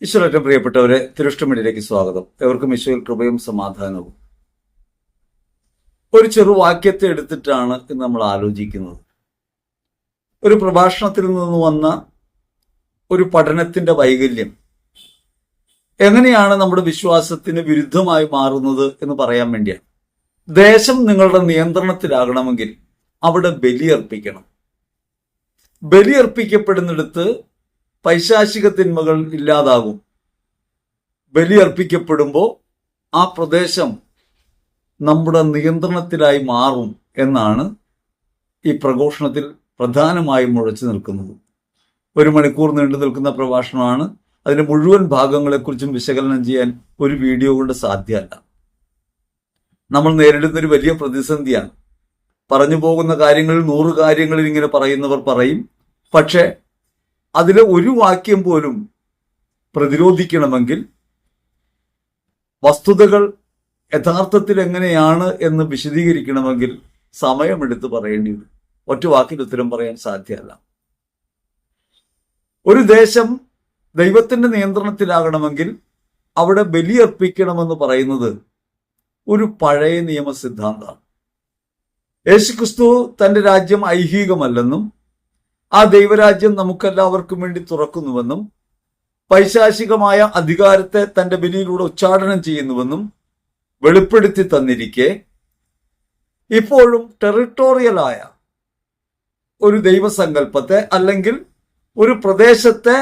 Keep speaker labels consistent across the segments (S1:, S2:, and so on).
S1: ഈശ്വരേറ്റവും പ്രിയപ്പെട്ടവരെ, തിരുഷ്ടമിടിലേക്ക് സ്വാഗതം. എവർക്കും ഈശ്വരൻ കൃപയും സമാധാനവും. ഒരു ചെറു വാക്യത്തെ എടുത്തിട്ടാണ് ഇന്ന് നമ്മൾ ആലോചിക്കുന്നത്. ഒരു പ്രഭാഷണത്തിൽ നിന്ന് വന്ന ഒരു പഠനത്തിന്റെ വൈകല്യം എങ്ങനെയാണ് നമ്മുടെ വിശ്വാസത്തിന് വിരുദ്ധമായി മാറുന്നത് എന്ന് പറയാൻ വേണ്ടിയാണ്. ദേശം നിങ്ങളുടെ നിയന്ത്രണത്തിലാകണമെങ്കിൽ അവിടെ ബലിയർപ്പിക്കണം. ബലിയർപ്പിക്കപ്പെടുന്നിടത്ത് പൈശാചിക തിന്മകൾ ഇല്ലാതാകും. ബലിയർപ്പിക്കപ്പെടുമ്പോൾ ആ പ്രദേശം നമ്മുടെ നിയന്ത്രണത്തിലായി മാറും എന്നാണ് ഈ പ്രഘോഷണത്തിൽ പ്രധാനമായും മുഴച്ചു നിൽക്കുന്നത്. 1 മണിക്കൂർ നീണ്ടു നിൽക്കുന്ന പ്രഭാഷണമാണ്. അതിന്റെ മുഴുവൻ ഭാഗങ്ങളെക്കുറിച്ചും വിശകലനം ചെയ്യാൻ ഒരു വീഡിയോ കൊണ്ട് സാധ്യമല്ല. നമ്മൾ നേരിടുന്നൊരു വലിയ പ്രതിസന്ധിയാണ്. പറഞ്ഞു പോകുന്ന കാര്യങ്ങളിൽ 100 കാര്യങ്ങളിൽ ഇങ്ങനെ പറയുന്നവർ പറയും. പക്ഷെ അതിലെ ഒരു വാക്യം പോലും പ്രതിരോധിക്കണമെങ്കിൽ വസ്തുതകൾ യഥാർത്ഥത്തിൽ എങ്ങനെയാണ് എന്ന് വിശദീകരിക്കണമെങ്കിൽ സമയമെടുത്ത് പറയേണ്ടി വരും. ഒറ്റ വാക്കിൽ ഉത്തരം പറയാൻ സാധ്യമല്ല. ഒരു ദേശം ദൈവത്തിന്റെ നിയന്ത്രണത്തിലാകണമെങ്കിൽ അവിടെ ബലിയർപ്പിക്കണമെന്ന് പറയുന്നത് ഒരു പഴയ നിയമ സിദ്ധാന്തമാണ്. യേശുക്രിസ്തു തന്റെ രാജ്യം ഐഹികമല്ലെന്നും ആ ദൈവരാജ്യം നമുക്കെല്ലാവർക്കും വേണ്ടി തുറക്കുന്നുവെന്നും പൈശാചികമായ അധികാരത്തെ തന്റെ ബലിയിലൂടെ ഉച്ചാടനം ചെയ്യുന്നുവെന്നും വെളിപ്പെടുത്തി തന്നിരിക്കെ, ഇപ്പോഴും ടെറിട്ടോറിയലായ ഒരു ദൈവസങ്കല്പത്തെ അല്ലെങ്കിൽ ഒരു പ്രദേശത്തെ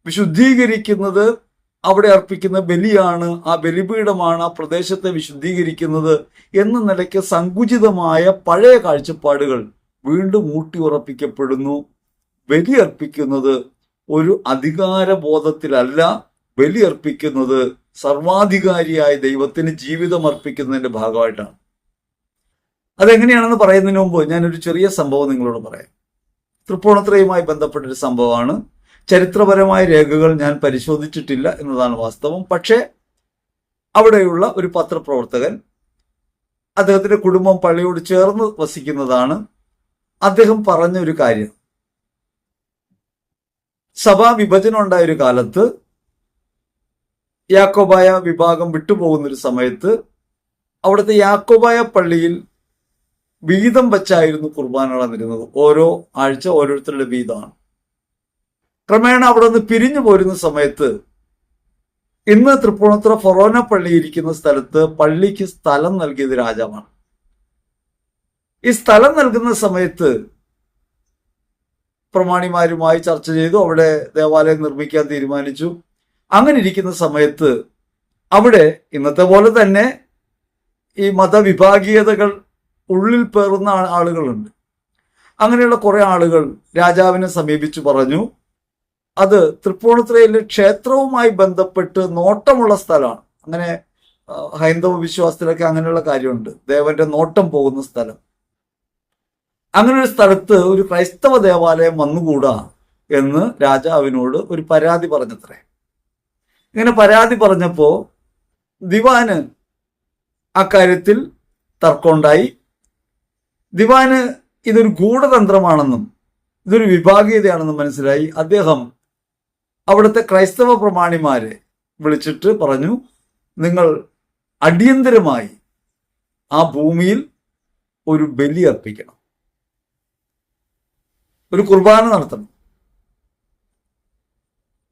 S1: വിശുദ്ധീകരിക്കുന്നത് അവിടെ അർപ്പിക്കുന്ന ബലിയാണ്, ആ ബലിപീഠമാണ് ആ പ്രദേശത്തെ വിശുദ്ധീകരിക്കുന്നത് എന്ന നിലയ്ക്ക് സങ്കുചിതമായ പഴയ കാഴ്ചപ്പാടുകൾ വീണ്ടും ഊട്ടിയുറപ്പിക്കപ്പെടുന്നു. ബലിയർപ്പിക്കുന്നത് ഒരു അധികാരബോധത്തിലല്ല, ബലിയർപ്പിക്കുന്നത് സർവാധികാരിയായ ദൈവത്തിന് ജീവിതം അർപ്പിക്കുന്നതിന്റെ ഭാഗമായിട്ടാണ്. അതെങ്ങനെയാണെന്ന് പറയുന്നതിന് മുമ്പ് ഞാനൊരു ചെറിയ സംഭവം നിങ്ങളോട് പറയാം. തൃപ്പൂണിത്തുറയുമായി ബന്ധപ്പെട്ടൊരു സംഭവമാണ്. ചരിത്രപരമായ രേഖകൾ ഞാൻ പരിശോധിച്ചിട്ടില്ല എന്നതാണ് വാസ്തവം. പക്ഷേ അവിടെയുള്ള ഒരു പത്രപ്രവർത്തകൻ, അദ്ദേഹത്തിന്റെ കുടുംബം പള്ളിയോട് ചേർന്ന് വസിക്കുന്നതാണ്. അദ്ദേഹം പറഞ്ഞ ഒരു കാര്യം, സഭാ വിഭജനം ഉണ്ടായ ഒരു കാലത്ത് യാക്കോബായ വിഭാഗം വിട്ടുപോകുന്നൊരു സമയത്ത് അവിടുത്തെ യാക്കോബായ പള്ളിയിൽ വീതം വെച്ചായിരുന്നു കുർബാന നടന്നിരുന്നത്. ഓരോ ആഴ്ച ഓരോരുത്തരുടെ വീതമാണ്. ക്രമേണ അവിടെ നിന്ന് പിരിഞ്ഞു പോരുന്ന സമയത്ത് ഇന്ന് തൃപ്പൂണിത്തുറ ഫൊറോന പള്ളി ഇരിക്കുന്ന സ്ഥലത്ത് പള്ളിക്ക് സ്ഥലം നൽകിയത് രാജാവാണ്. ഈ സ്ഥലം നൽകുന്ന സമയത്ത് പ്രമാണിമാരുമായി ചർച്ച ചെയ്തു. അവിടെ ദേവാലയം നിർമ്മിക്കാൻ തീരുമാനിച്ചു. അങ്ങനെ ഇരിക്കുന്ന സമയത്ത് അവിടെ ഇന്നത്തെ പോലെ തന്നെ ഈ മതവിഭാഗീയതകൾ ഉള്ളിൽ പേറുന്ന ആളുകളുണ്ട്. അങ്ങനെയുള്ള കുറെ ആളുകൾ രാജാവിനെ സമീപിച്ചു പറഞ്ഞു, അത് തൃപ്പൂണിത്തുറയിലെ ക്ഷേത്രവുമായി ബന്ധപ്പെട്ട് നോട്ടമുള്ള സ്ഥലമാണ്. അങ്ങനെ ഹൈന്ദവ വിശ്വാസത്തിലൊക്കെ അങ്ങനെയുള്ള കാര്യമുണ്ട്, ദേവന്റെ നോട്ടം പോകുന്ന സ്ഥലം. അങ്ങനെ ഒരു സ്ഥലത്ത് ഒരു ക്രൈസ്തവ ദേവാലയം വന്നുകൂടാ എന്ന് രാജാവിനോട് ഒരു പരാതി പറഞ്ഞത്രേ. ഇങ്ങനെ പരാതി പറഞ്ഞപ്പോ ദിവാന് അക്കാര്യത്തിൽ തർക്കമുണ്ടായി. ദിവാന് ഇതൊരു ഗൂഢതന്ത്രമാണെന്നും ഇതൊരു വിഭാഗീയതയാണെന്നും മനസ്സിലായി. അദ്ദേഹം അവിടുത്തെ ക്രൈസ്തവ പ്രമാണിമാരെ വിളിച്ചിട്ട് പറഞ്ഞു, നിങ്ങൾ അടിയന്തരമായി ആ ഭൂമിയിൽ ഒരു ബലി അർപ്പിക്കണം, ഒരു കുർബാന നടത്തണം.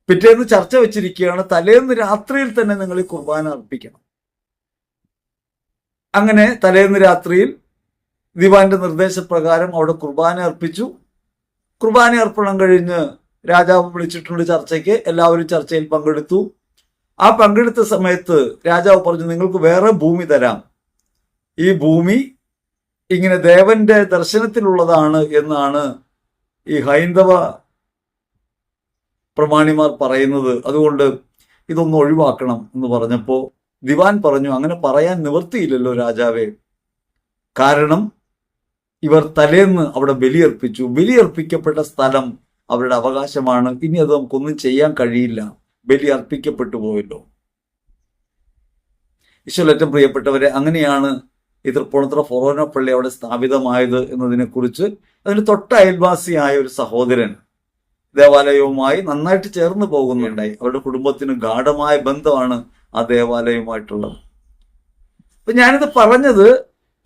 S1: പിറ്റേന്ന് ചർച്ച വെച്ചിരിക്കുകയാണ്, തലേന്ന് രാത്രിയിൽ തന്നെ നിങ്ങൾ ഈ കുർബാന അർപ്പിക്കണം. അങ്ങനെ തലേന്ന് രാത്രിയിൽ ദിവാന്റെ നിർദ്ദേശപ്രകാരം അവിടെ കുർബാന അർപ്പിച്ചു. കുർബാന അർപ്പണം കഴിഞ്ഞ് രാജാവ് വിളിച്ചിട്ടുണ്ട് ചർച്ചയ്ക്ക്. എല്ലാവരും ചർച്ചയിൽ പങ്കെടുത്തു. ആ പങ്കെടുത്ത സമയത്ത് രാജാവ് പറഞ്ഞു, നിങ്ങൾക്ക് വേറെ ഭൂമി തരാം, ഈ ഭൂമി ഇങ്ങനെ ദേവന്റെ ദർശനത്തിലുള്ളതാണ് എന്നാണ് ഈ ഹൈന്ദവ പ്രമാണിമാർ പറയുന്നത്, അതുകൊണ്ട് ഇതൊന്നും ഒഴിവാക്കണം എന്ന് പറഞ്ഞപ്പോ ദിവാൻ പറഞ്ഞു, അങ്ങനെ പറയാൻ നിവൃത്തിയില്ലല്ലോ രാജാവേ, കാരണം ഇവർ തലേന്ന് അവിടെ ബലിയർപ്പിച്ചു. ബലിയർപ്പിക്കപ്പെട്ട സ്ഥലം അവരുടെ അവകാശമാണ്. ഇനി അത് നമുക്കൊന്നും ചെയ്യാൻ കഴിയില്ല, ബലി അർപ്പിക്കപ്പെട്ടു പോയല്ലോ. ഈശ്വരേറ്റവും പ്രിയപ്പെട്ടവരെ, അങ്ങനെയാണ് ഈ തൃപ്പൂണിത്തുറ ഫൊറോന പള്ളി അവിടെ സ്ഥാപിതമായത് എന്നതിനെ കുറിച്ച് അതിന് തൊട്ട അയൽവാസിയായ ഒരു സഹോദരൻ ദേവാലയവുമായി നന്നായിട്ട് ചേർന്ന് പോകുന്നുണ്ടായി. അവരുടെ കുടുംബത്തിന് ഗാഢമായ ബന്ധമാണ് ആ ദേവാലയവുമായിട്ടുള്ളത്. അപ്പൊ ഞാനിത് പറഞ്ഞത്,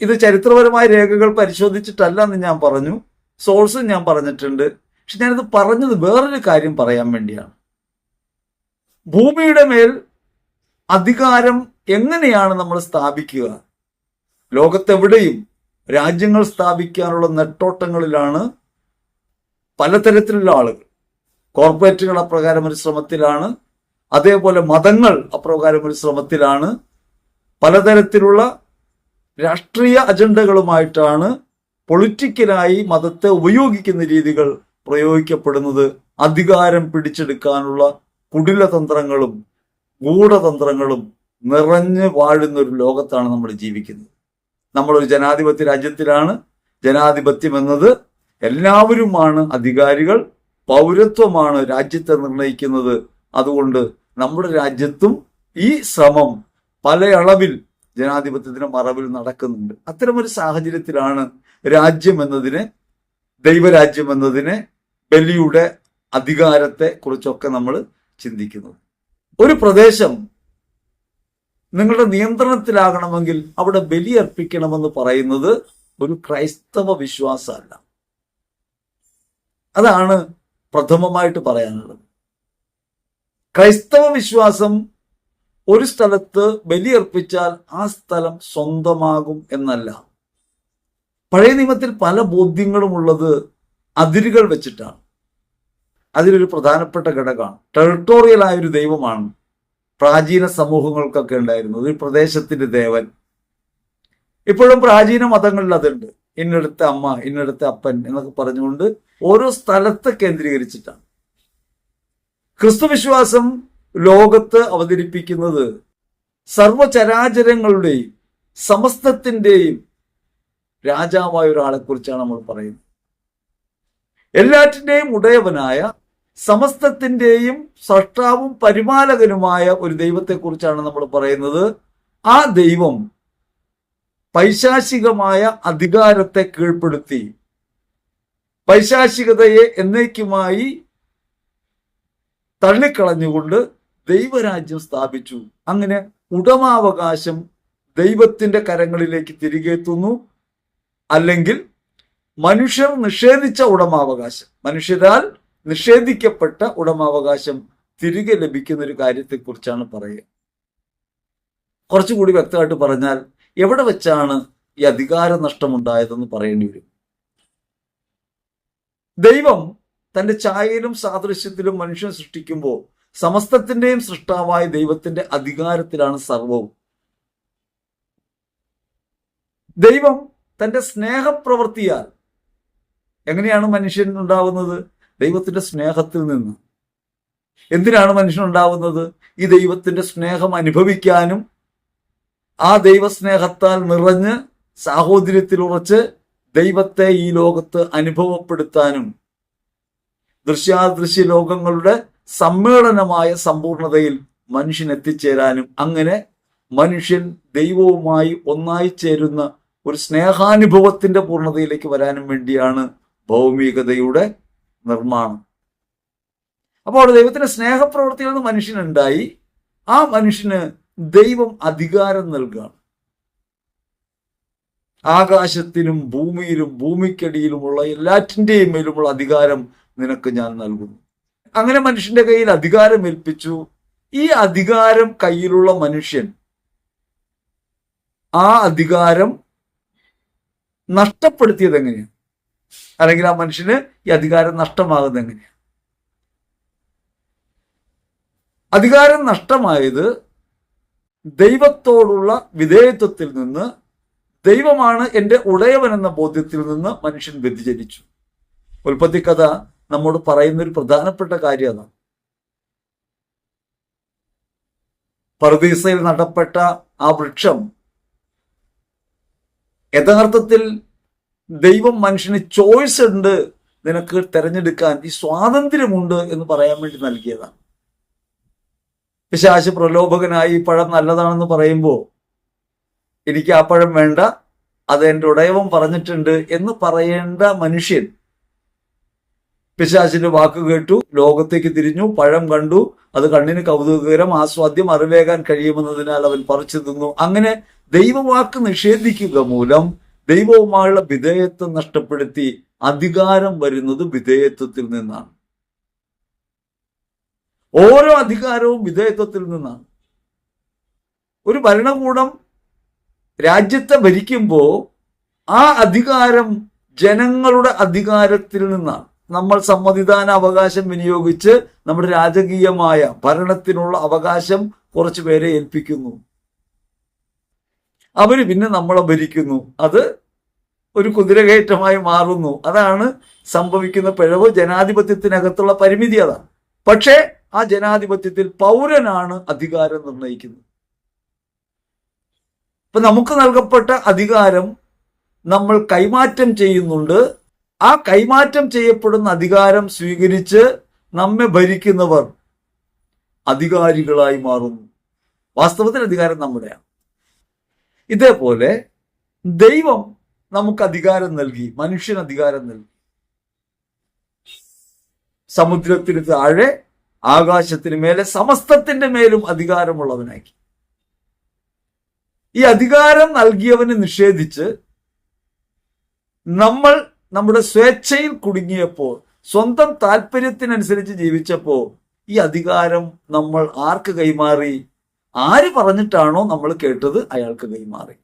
S1: ഇത് ചരിത്രപരമായ രേഖകൾ പരിശോധിച്ചിട്ടല്ല എന്ന് ഞാൻ പറഞ്ഞു, സോഴ്സും ഞാൻ പറഞ്ഞിട്ടുണ്ട്. പക്ഷെ ഞാനിത് പറഞ്ഞത് വേറൊരു കാര്യം പറയാൻ വേണ്ടിയാണ്. ഭൂമിയുടെ മേൽ അധികാരം എങ്ങനെയാണ് നമ്മൾ സ്ഥാപിക്കുക? ലോകത്തെവിടെയും രാജ്യങ്ങൾ സ്ഥാപിക്കാനുള്ള നെട്ടോട്ടങ്ങളിലാണ് പലതരത്തിലുള്ള ആളുകൾ. കോർപ്പറേറ്റുകൾ അപ്രകാരം ഒരു ശ്രമത്തിലാണ്, അതേപോലെ മതങ്ങൾ അപ്രകാരം ഒരു ശ്രമത്തിലാണ്. പലതരത്തിലുള്ള രാഷ്ട്രീയ അജണ്ടകളുമായിട്ടാണ് പൊളിറ്റിക്കലായി മതത്തെ ഉപയോഗിക്കുന്ന രീതികൾ പ്രയോഗിക്കപ്പെടുന്നത്. അധികാരം പിടിച്ചെടുക്കാനുള്ള കുടിലതന്ത്രങ്ങളും ഗൂഢതന്ത്രങ്ങളും നിറഞ്ഞു വാഴുന്ന ഒരു ലോകത്താണ് നമ്മൾ ജീവിക്കുന്നത്. നമ്മളൊരു ജനാധിപത്യ രാജ്യത്തിലാണ്. ജനാധിപത്യം എന്നത് എല്ലാവരുമാണ് അധികാരികൾ, പൗരത്വമാണ് രാജ്യത്തെ നിർണയിക്കുന്നത്. അതുകൊണ്ട് നമ്മുടെ രാജ്യത്തും ഈ ശ്രമം പല അളവിൽ ജനാധിപത്യത്തിന്റെ മറവിൽ നടക്കുന്നുണ്ട്. അത്തരമൊരു സാഹചര്യത്തിലാണ് രാജ്യം എന്നതിനെ, ദൈവരാജ്യം എന്നതിനെ, ബലിയുടെ അധികാരത്തെ കുറിച്ചൊക്കെ നമ്മൾ ചിന്തിക്കുന്നത്. ഒരു പ്രദേശം നിങ്ങളുടെ നിയന്ത്രണത്തിലാകണമെങ്കിൽ അവിടെ ബലിയർപ്പിക്കണമെന്ന് പറയുന്നത് ഒരു ക്രൈസ്തവ വിശ്വാസമല്ല. അതാണ് പ്രഥമമായിട്ട് പറയാനുള്ളത്. ക്രൈസ്തവ വിശ്വാസം ഒരു സ്ഥലത്ത് ബലിയർപ്പിച്ചാൽ ആ സ്ഥലം സ്വന്തമാകും എന്നല്ല. പഴയ നിയമത്തിൽ പല ബോധ്യങ്ങളും ഉള്ളത് അതിരുകൾ വെച്ചിട്ടാണ്. അതിലൊരു പ്രധാനപ്പെട്ട ഘടകമാണ് ടെറിട്ടോറിയൽ ആയൊരു ദൈവമാണ് പ്രാചീന സമൂഹങ്ങൾക്കൊക്കെ ഉണ്ടായിരുന്നത്, ഒരു പ്രദേശത്തിന്റെ ദേവൻ. ഇപ്പോഴും പ്രാചീന മതങ്ങളിൽ അതുണ്ട്. ഇന്നടുത്ത അമ്മ, ഇന്നടുത്ത അപ്പൻ എന്നൊക്കെ പറഞ്ഞുകൊണ്ട് ഓരോ സ്ഥലത്തെ കേന്ദ്രീകരിച്ചിട്ടാണ്. ക്രിസ്തുവിശ്വാസം ലോകത്ത് അവതരിപ്പിക്കുന്നത് സർവചരാചരങ്ങളുടെയും സമസ്തത്തിന്റെയും രാജാവായ ഒരാളെ കുറിച്ചാണ് നമ്മൾ പറയുന്നത്. എല്ലാറ്റിന്റെയും ഉടയവനായ, സമസ്തത്തിന്റെയും സൃഷ്ടാവും പരിപാലകനുമായ ഒരു ദൈവത്തെക്കുറിച്ചാണ് നമ്മൾ പറയുന്നത്. ആ ദൈവം പൈശാചികമായ അധികാരത്തെ കീഴ്പ്പെടുത്തി പൈശാചികതയെ എന്നേക്കുമായി തള്ളിക്കളഞ്ഞുകൊണ്ട് ദൈവരാജ്യം സ്ഥാപിച്ചു. അങ്ങനെ ഉടമാവകാശം ദൈവത്തിന്റെ കരങ്ങളിലേക്ക് തിരികെ എത്തുന്നു. അല്ലെങ്കിൽ മനുഷ്യർ നിഷേധിച്ച ഉടമാവകാശം, മനുഷ്യരാൽ നിഷേധിക്കപ്പെട്ട ഉടമാവകാശം തിരികെ ലഭിക്കുന്ന ഒരു കാര്യത്തെക്കുറിച്ചാണ് പറയുക. കുറച്ചുകൂടി വ്യക്തമായിട്ട് പറഞ്ഞാൽ, എവിടെ വെച്ചാണ് ഈ അധികാര നഷ്ടമുണ്ടായതെന്ന് പറയേണ്ടി വരും. ദൈവം തന്റെ ഛായയിലും സാദൃശ്യത്തിലും മനുഷ്യനെ സൃഷ്ടിക്കുമ്പോൾ സമസ്തത്തിന്റെയും സൃഷ്ടാവായ ദൈവത്തിന്റെ അധികാരത്തിലാണ് സർവവും. ദൈവം തന്റെ സ്നേഹപ്രവൃത്തിയാൽ, എങ്ങനെയാണ് മനുഷ്യൻ ഉണ്ടാവുന്നത്? ദൈവത്തിന്റെ സ്നേഹത്തിൽ നിന്ന്. എന്തിനാണ് മനുഷ്യൻ ഉണ്ടാവുന്നത്? ഈ ദൈവത്തിന്റെ സ്നേഹം അനുഭവിക്കാനും ആ ദൈവസ്നേഹത്താൽ നിറഞ്ഞ് സാഹോദര്യത്തിൽ ഉറച്ച് ദൈവത്തെ ഈ ലോകത്ത് അനുഭവപ്പെടുത്താനും ദൃശ്യാദൃശ്യ ലോകങ്ങളുടെ സമ്മേളനമായ സമ്പൂർണതയിൽ മനുഷ്യൻ എത്തിച്ചേരാനും, അങ്ങനെ മനുഷ്യൻ ദൈവവുമായി ഒന്നായി ചേരുന്ന ഒരു സ്നേഹാനുഭവത്തിന്റെ പൂർണ്ണതയിലേക്ക് വരാനും വേണ്ടിയാണ് ഭൗമികതയുടെ നിർമ്മാണം. അപ്പോൾ ദൈവത്തിന്റെ സ്നേഹപ്രവൃത്തിയിൽ നിന്ന് മനുഷ്യനുണ്ടായി. ആ മനുഷ്യന് ദൈവം അധികാരം നൽകുകയാണ്. ആകാശത്തിനും ഭൂമിയിലും ഭൂമിക്കടിയിലുമുള്ള എല്ലാറ്റിന്റെയും മേലുമുള്ള അധികാരം നിനക്ക് ഞാൻ നൽകുന്നു. അങ്ങനെ മനുഷ്യന്റെ കയ്യിൽ അധികാരം ഏൽപ്പിച്ചു. ഈ അധികാരം കയ്യിലുള്ള മനുഷ്യൻ ആ അധികാരം നഷ്ടപ്പെടുത്തിയത് എങ്ങനെയാണ്? അല്ലെങ്കിൽ ആ മനുഷ്യന് ഈ അധികാരം നഷ്ടമാകുന്നത് എങ്ങനെയാണ്? അധികാരം നഷ്ടമായത് ദൈവത്തോടുള്ള വിധേയത്വത്തിൽ നിന്ന്, ദൈവമാണ് എൻ്റെ ഉടയവൻ എന്ന ബോധ്യത്തിൽ നിന്ന് മനുഷ്യൻ വ്യതിചലിച്ചു. ഉൽപ്പത്തി കഥ നമ്മോട് പറയുന്ന ഒരു പ്രധാനപ്പെട്ട കാര്യം അതാണ്. പറുദീസയിൽ നടപ്പെട്ട ആ വൃക്ഷം യഥാർത്ഥത്തിൽ ദൈവം മനുഷ്യന് ചോയ്സ് ഉണ്ട്, നിനക്ക് തെരഞ്ഞെടുക്കാൻ ഈ സ്വാതന്ത്ര്യമുണ്ട് എന്ന് പറയാൻ വേണ്ടി നൽകിയതാണ്. പിശാച് പ്രലോഭകനായി ഈ പഴം നല്ലതാണെന്ന് പറയുമ്പോൾ എനിക്ക് ആ പഴം വേണ്ട, അത് എൻ്റെ ഉടയവൻ പറഞ്ഞിട്ടുണ്ട് എന്ന് പറയേണ്ട മനുഷ്യൻ പിശാചിന്റെ വാക്ക് കേട്ടു, ലോകത്തേക്ക് തിരിഞ്ഞു, പഴം കണ്ടു, അത് കണ്ണിന് കൗതുകകരം, ആസ്വാദ്യം, അറിവേകാൻ കഴിയുമെന്നതിനാൽ അവൻ പറിച്ചു തിന്നു. അങ്ങനെ ദൈവവാക്ക് നിഷേധിക്കുക മൂലം ദൈവവുമായുള്ള വിധേയത്വം നഷ്ടപ്പെടുത്തി അധികാരം വരുന്നത് വിധേയത്വത്തിൽ നിന്നാണ്. ഓരോ അധികാരവും വിധേയത്വത്തിൽ നിന്നാണ്. ഒരു ഭരണകൂടം രാജ്യത്തെ ഭരിക്കുമ്പോൾ ആ അധികാരം ജനങ്ങളുടെ അധികാരത്തിൽ നിന്നാണ്. നമ്മൾ സമ്മതിദാന അവകാശം വിനിയോഗിച്ച് നമ്മുടെ രാജകീയമായ ഭരണത്തിനുള്ള അവകാശം കുറച്ചു പേരെ ഏൽപ്പിക്കുന്നു. അവര് പിന്നെ നമ്മളെ ഭരിക്കുന്നു. അത് ഒരു കുതിരകയറ്റമായി മാറുന്നു. അതാണ് സംഭവിക്കുന്ന പിഴവ്. ജനാധിപത്യത്തിനകത്തുള്ള പരിമിതി അതാണ്. പക്ഷേ ആ ജനാധിപത്യത്തിൽ പൗരനാണ് അധികാരം നിർണയിക്കുന്നത്. ഇപ്പൊ നമുക്ക് നൽകപ്പെട്ട അധികാരം നമ്മൾ കൈമാറ്റം ചെയ്യുന്നുണ്ട്. ആ കൈമാറ്റം ചെയ്യപ്പെടുന്ന അധികാരം സ്വീകരിച്ച് നമ്മെ ഭരിക്കുന്നവർ അധികാരികളായി മാറുന്നു. വാസ്തവത്തിൽ അധികാരം നമ്മുടെയാണ്. ഇതേപോലെ ദൈവം നമുക്ക് അധികാരം നൽകി, മനുഷ്യന് അധികാരം നൽകി. സമുദ്രത്തിന് താഴെ, ആകാശത്തിന് മേലെ, സമസ്തത്തിന്റെ മേലും അധികാരമുള്ളവനാക്കി. ഈ അധികാരം നൽകിയവന് നിഷേധിച്ച് നമ്മൾ നമ്മുടെ സ്വേച്ഛയിൽ കുടുങ്ങിയപ്പോൾ, സ്വന്തം താല്പര്യത്തിനനുസരിച്ച് ജീവിച്ചപ്പോൾ ഈ അധികാരം നമ്മൾ ആർക്ക് കൈമാറി? ആര് പറഞ്ഞിട്ടാണോ നമ്മൾ കേട്ടത് അയാൾക്ക് കൈമാറി.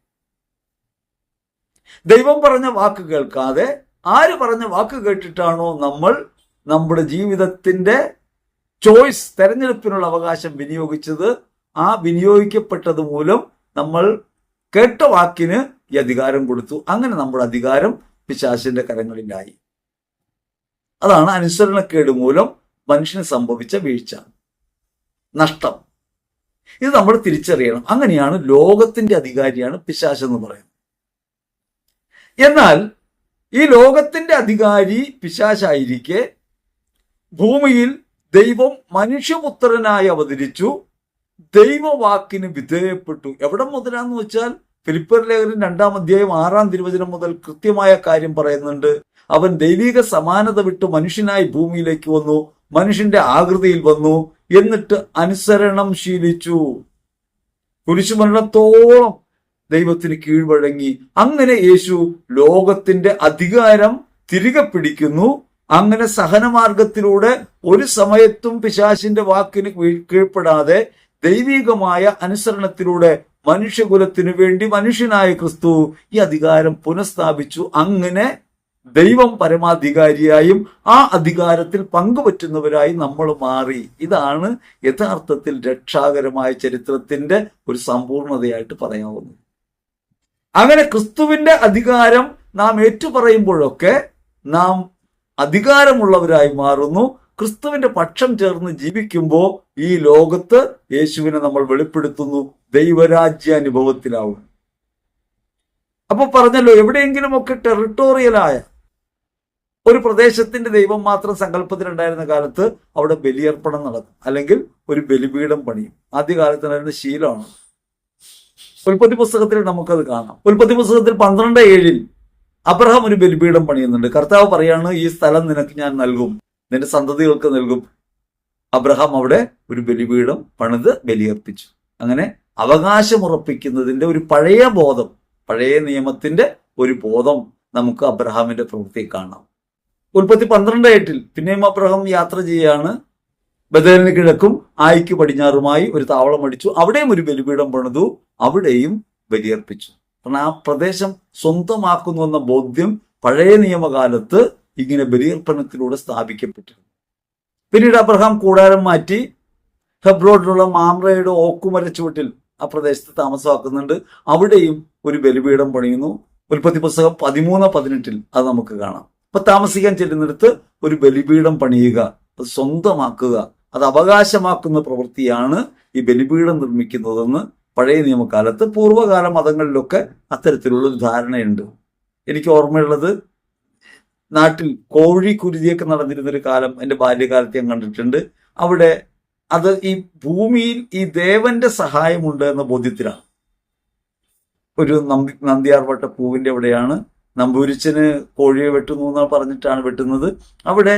S1: ദൈവം പറഞ്ഞ വാക്ക് കേൾക്കാതെ ആര് പറഞ്ഞ വാക്ക് കേട്ടിട്ടാണോ നമ്മൾ നമ്മുടെ ജീവിതത്തിന്റെ ചോയ്സ്, തെരഞ്ഞെടുപ്പിനുള്ള അവകാശം വിനിയോഗിച്ചത്, ആ വിനിയോഗിക്കപ്പെട്ടത് മൂലം നമ്മൾ കേട്ട വാക്കിന് ഈ അധികാരം കൊടുത്തു. അങ്ങനെ നമ്മുടെ അധികാരം പിശാചിന്റെ കരങ്ങളിലായി. അതാണ് അനുസരണക്കേട് മൂലം മനുഷ്യന് സംഭവിച്ച വീഴ്ച, നഷ്ടം. ഇത് നമ്മൾ തിരിച്ചറിയണം. അങ്ങനെയാണ് ലോകത്തിന്റെ അധികാരിയാണ് പിശാച് എന്ന് പറയുന്നത്. എന്നാൽ ഈ ലോകത്തിന്റെ അധികാരി പിശാചായിരിക്കെ ഭൂമിയിൽ ദൈവം മനുഷ്യപുത്രനായി അവതരിച്ചു, ദൈവവാക്കിന് വിധേയപ്പെട്ടു. എവിടെ മുതലാന്ന് വെച്ചാൽ ഫിലിപ്പിയർ ലേഖനം 2-ാം അധ്യായം 6-ാം തിരുവചനം മുതൽ കൃത്യമായ കാര്യം പറയുന്നുണ്ട്. അവൻ ദൈവിക സമാനത വിട്ട് മനുഷ്യനായി ഭൂമിയിലേക്ക് വന്നു, മനുഷ്യന്റെ ആകൃതിയിൽ വന്നു, എന്നിട്ട് അനുസരണം ശീലിച്ചു, കുരിശുമരണത്തോളം ദൈവത്തിന് കീഴ്വഴങ്ങി. അങ്ങനെ യേശു ലോകത്തിന്റെ അധികാരം തിരികെ പിടിക്കുന്നു. അങ്ങനെ സഹനമാർഗത്തിലൂടെ ഒരു സമയത്തും പിശാചിന്റെ വാക്കിന് കീഴ്പ്പെടാതെ ദൈവികമായ അനുസരണത്തിലൂടെ മനുഷ്യകുലത്തിനു വേണ്ടി മനുഷ്യനായ ക്രിസ്തു ഈ അധികാരം പുനഃസ്ഥാപിച്ചു. അങ്ങനെ ദൈവം പരമാധികാരിയായും ആ അധികാരത്തിൽ പങ്കുപറ്റുന്നവരായി നമ്മൾ മാറി. ഇതാണ് യഥാർത്ഥത്തിൽ രക്ഷാകരമായ ചരിത്രത്തിന്റെ ഒരു സമ്പൂർണതയായിട്ട് പറയാവുന്നത്. അങ്ങനെ ക്രിസ്തുവിന്റെ അധികാരം നാം ഏറ്റുപറയുമ്പോഴൊക്കെ നാം അധികാരമുള്ളവരായി മാറുന്നു. ക്രിസ്തുവിന്റെ പക്ഷം ചേർന്ന് ജീവിക്കുമ്പോൾ ഈ ലോകത്ത് യേശുവിനെ നമ്മൾ വെളിപ്പെടുത്തുന്നു, ദൈവരാജ്യ അനുഭവത്തിലാവും. അപ്പൊ പറഞ്ഞല്ലോ, എവിടെയെങ്കിലുമൊക്കെ ടെറിട്ടോറിയലായ ഒരു പ്രദേശത്തിന്റെ ദൈവം മാത്രം സങ്കല്പത്തിലുണ്ടായിരുന്ന കാലത്ത് അവിടെ ബലിയർപ്പണം നടക്കും, അല്ലെങ്കിൽ ഒരു ബലിപീഠം പണിയും. ആദ്യകാലത്തുണ്ടായിരുന്ന ശീലമാണ്. ഉൽപ്പത്തി പുസ്തകത്തിൽ നമുക്കത് കാണാം. ഉൽപ്പത്തി പുസ്തകത്തിൽ 12:7 അബ്രഹാം ഒരു ബലിപീഠം പണിയുന്നുണ്ട്. കർത്താവ് പറയാണ്, ഈ സ്ഥലം നിനക്ക് ഞാൻ നൽകും, നിന്റെ സന്തതികൾക്ക് നൽകും. അബ്രഹാം അവിടെ ഒരു ബലിപീഠം പണിത് ബലിയർപ്പിച്ചു. അങ്ങനെ അവകാശമുറപ്പിക്കുന്നതിന്റെ ഒരു പഴയ ബോധം, പഴയ നിയമത്തിന്റെ ഒരു ബോധം നമുക്ക് അബ്രഹാമിന്റെ പ്രവൃത്തി കാണാം. ഉൽപ്പത്തി 12:8 പിന്നെയും അബ്രഹാം യാത്ര ചെയ്യാണ്. ബഥേലിന് കിഴക്കും ആയിക്ക് പടിഞ്ഞാറുമായി ഒരു താവളം അടിച്ചു, അവിടെയും ഒരു ബലിപീഠം പണിതു, അവിടെയും ബലിയർപ്പിച്ചു. കാരണം ആ പ്രദേശം സ്വന്തമാക്കുന്നു എന്ന ബോധ്യം പഴയ നിയമകാലത്ത് ഇങ്ങനെ ബലിയർപ്പണത്തിലൂടെ സ്ഥാപിക്കപ്പെട്ടിരുന്നു. പിന്നീട് അബ്രഹാം കൂടാരം മാറ്റി ഹെബ്രോനിലുള്ള മാമ്രയുടെ ഓക്കുമര ചുവട്ടിൽ ആ പ്രദേശത്ത് താമസമാക്കുന്നുണ്ട്. അവിടെയും ഒരു ബലിപീഠം പണിയുന്നു. ഉൽപ്പത്തി പുസ്തകം 13:18 അത് നമുക്ക് കാണാം. അപ്പൊ താമസിക്കാൻ ചെല്ലുന്നിടത്ത് ഒരു ബലിപീഠം പണിയുക, അത് സ്വന്തമാക്കുക, അത് അവകാശമാക്കുന്ന പ്രവൃത്തിയാണ് ഈ ബലിപീഠം നിർമ്മിക്കുന്നതെന്ന് പഴയ നിയമകാലത്ത് പൂർവ്വകാല മതങ്ങളിലൊക്കെ അത്തരത്തിലുള്ളൊരു ധാരണയുണ്ട്. എനിക്ക് ഓർമ്മയുള്ളത്, നാട്ടിൽ കോഴി കുരുതിയൊക്കെ നടന്നിരുന്നൊരു കാലം എൻ്റെ ബാല്യകാലത്ത് ഞാൻ കണ്ടിട്ടുണ്ട്. അവിടെ അത് ഈ ഭൂമിയിൽ ഈ ദേവന്റെ സഹായമുണ്ട് എന്ന ബോധ്യത്തിലാണ്. ഒരു നന്ദിയാർവട്ട പൂവിന്റെ അവിടെയാണ്. നമ്പൂരിച്ചന് കോഴിയെ വെട്ടുന്നു എന്ന് പറഞ്ഞിട്ടാണ് വെട്ടുന്നത്. അവിടെ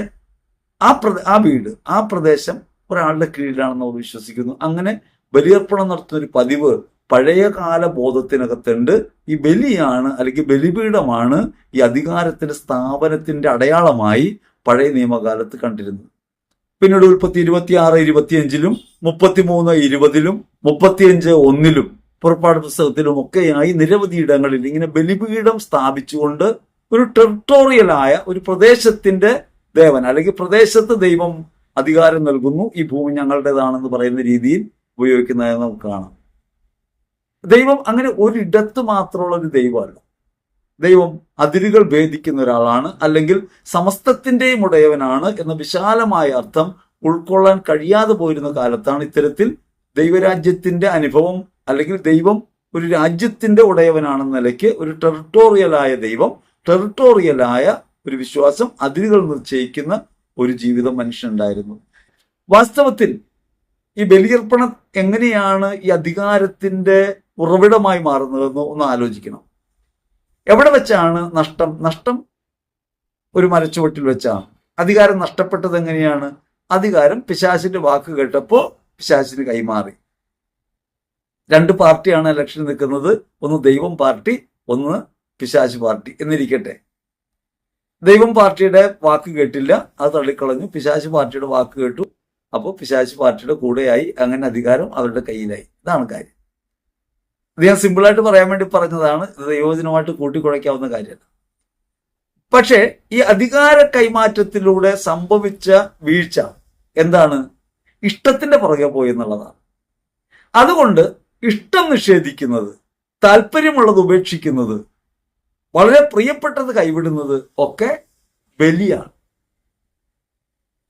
S1: ആ വീട്, ആ പ്രദേശം ഒരാളുടെ കീഴിലാണെന്ന് അവർ വിശ്വസിക്കുന്നു. അങ്ങനെ ബലിയർപ്പണം നടത്തുന്ന ഒരു പതിവ് പഴയകാല ബോധത്തിനകത്തുണ്ട്. ഈ ബലിയാണ്, അല്ലെങ്കിൽ ബലിപീഠമാണ് ഈ അധികാരത്തിന്റെ സ്ഥാപനത്തിന്റെ അടയാളമായി പഴയ നിയമകാലത്ത് കണ്ടിരുന്നത്. പിന്നീട് ഉൽപ്പത്തി 26:25 33:20 35:1 പുറപ്പാട് പുസ്തകത്തിലും ഒക്കെയായി നിരവധി ഇടങ്ങളിൽ ഇങ്ങനെ ബലിപീഠം സ്ഥാപിച്ചുകൊണ്ട് ഒരു ടെറിട്ടോറിയലായ ഒരു പ്രദേശത്തിന്റെ ദേവൻ, അല്ലെങ്കിൽ പ്രദേശത്ത് ദൈവം അധികാരം നൽകുന്നു, ഈ ഭൂമി ഞങ്ങളുടേതാണെന്ന് പറയുന്ന രീതിയിൽ ഉപയോഗിക്കുന്നതായി നമുക്ക് കാണാം. ദൈവം അങ്ങനെ ഒരിടത്ത് മാത്രമുള്ള ഒരു ദൈവമല്ല. ദൈവം അതിരുകൾ ഭേദിക്കുന്ന ഒരാളാണ്, അല്ലെങ്കിൽ സമസ്തത്തിന്റെയും ഉടയവനാണ് എന്ന വിശാലമായ അർത്ഥം ഉൾക്കൊള്ളാൻ കഴിയാതെ പോയിരുന്ന കാലത്താണ് ഇത്തരത്തിൽ ദൈവരാജ്യത്തിന്റെ അനുഭവം, അല്ലെങ്കിൽ ദൈവം ഒരു രാജ്യത്തിന്റെ ഉടയവനാണെന്ന നിലയ്ക്ക് ഒരു ടെറിട്ടോറിയലായ ദൈവം, ടെറിട്ടോറിയലായ ഒരു വിശ്വാസം, അതിരുകൾ നിശ്ചയിക്കുന്ന ഒരു ജീവിതം മനുഷ്യനുണ്ടായിരുന്നു. വാസ്തവത്തിൽ ഈ ബലിയർപ്പണം എങ്ങനെയാണ് ഈ അധികാരത്തിന്റെ ഉറവിടമായി മാറുന്നതെന്ന് ഒന്ന് ആലോചിക്കണം. എവിടെ വെച്ചാണ് നഷ്ടം? ഒരു മരച്ചുവട്ടിൽ വെച്ചാണ്. അധികാരം നഷ്ടപ്പെട്ടത് എങ്ങനെയാണ്? അധികാരം പിശാചിന്റെ വാക്ക് കേട്ടപ്പോൾ പിശാചിന് കൈമാറി. 2 പാർട്ടിയാണ് ഇലക്ഷന് നിൽക്കുന്നത്, ഒന്ന് ദൈവം പാർട്ടി, ഒന്ന് പിശാച് പാർട്ടി എന്നിരിക്കട്ടെ. ദൈവം പാർട്ടിയുടെ വാക്ക് കേട്ടില്ല, അത് തള്ളിക്കളഞ്ഞു. പിശാച് പാർട്ടിയുടെ വാക്ക് കേട്ടു, അപ്പോൾ പിശാച് പാർട്ടിയുടെ കൂടെയായി. അങ്ങനെ അധികാരം അവരുടെ കയ്യിലായി. ഇതാണ് കാര്യം. ഇത് ഞാൻ സിമ്പിളായിട്ട് പറയാൻ വേണ്ടി പറഞ്ഞതാണ്. ഇത് ദൈവവചനമായിട്ട് കൂട്ടിക്കുഴയ്ക്കാവുന്ന കാര്യമല്ല. പക്ഷേ ഈ അധികാര കൈമാറ്റത്തിലൂടെ സംഭവിച്ച വീഴ്ച എന്താണ്? ഇഷ്ടത്തിന്റെ പുറകെ പോയി എന്നുള്ളതാണ്. അതുകൊണ്ട് ഇഷ്ടം നിഷേധിക്കുന്നത്, താല്പര്യമുള്ളത് ഉപേക്ഷിക്കുന്നത്, വളരെ പ്രിയപ്പെട്ടത് കൈവിടുന്നത് ഒക്കെ ബലിയാണ്,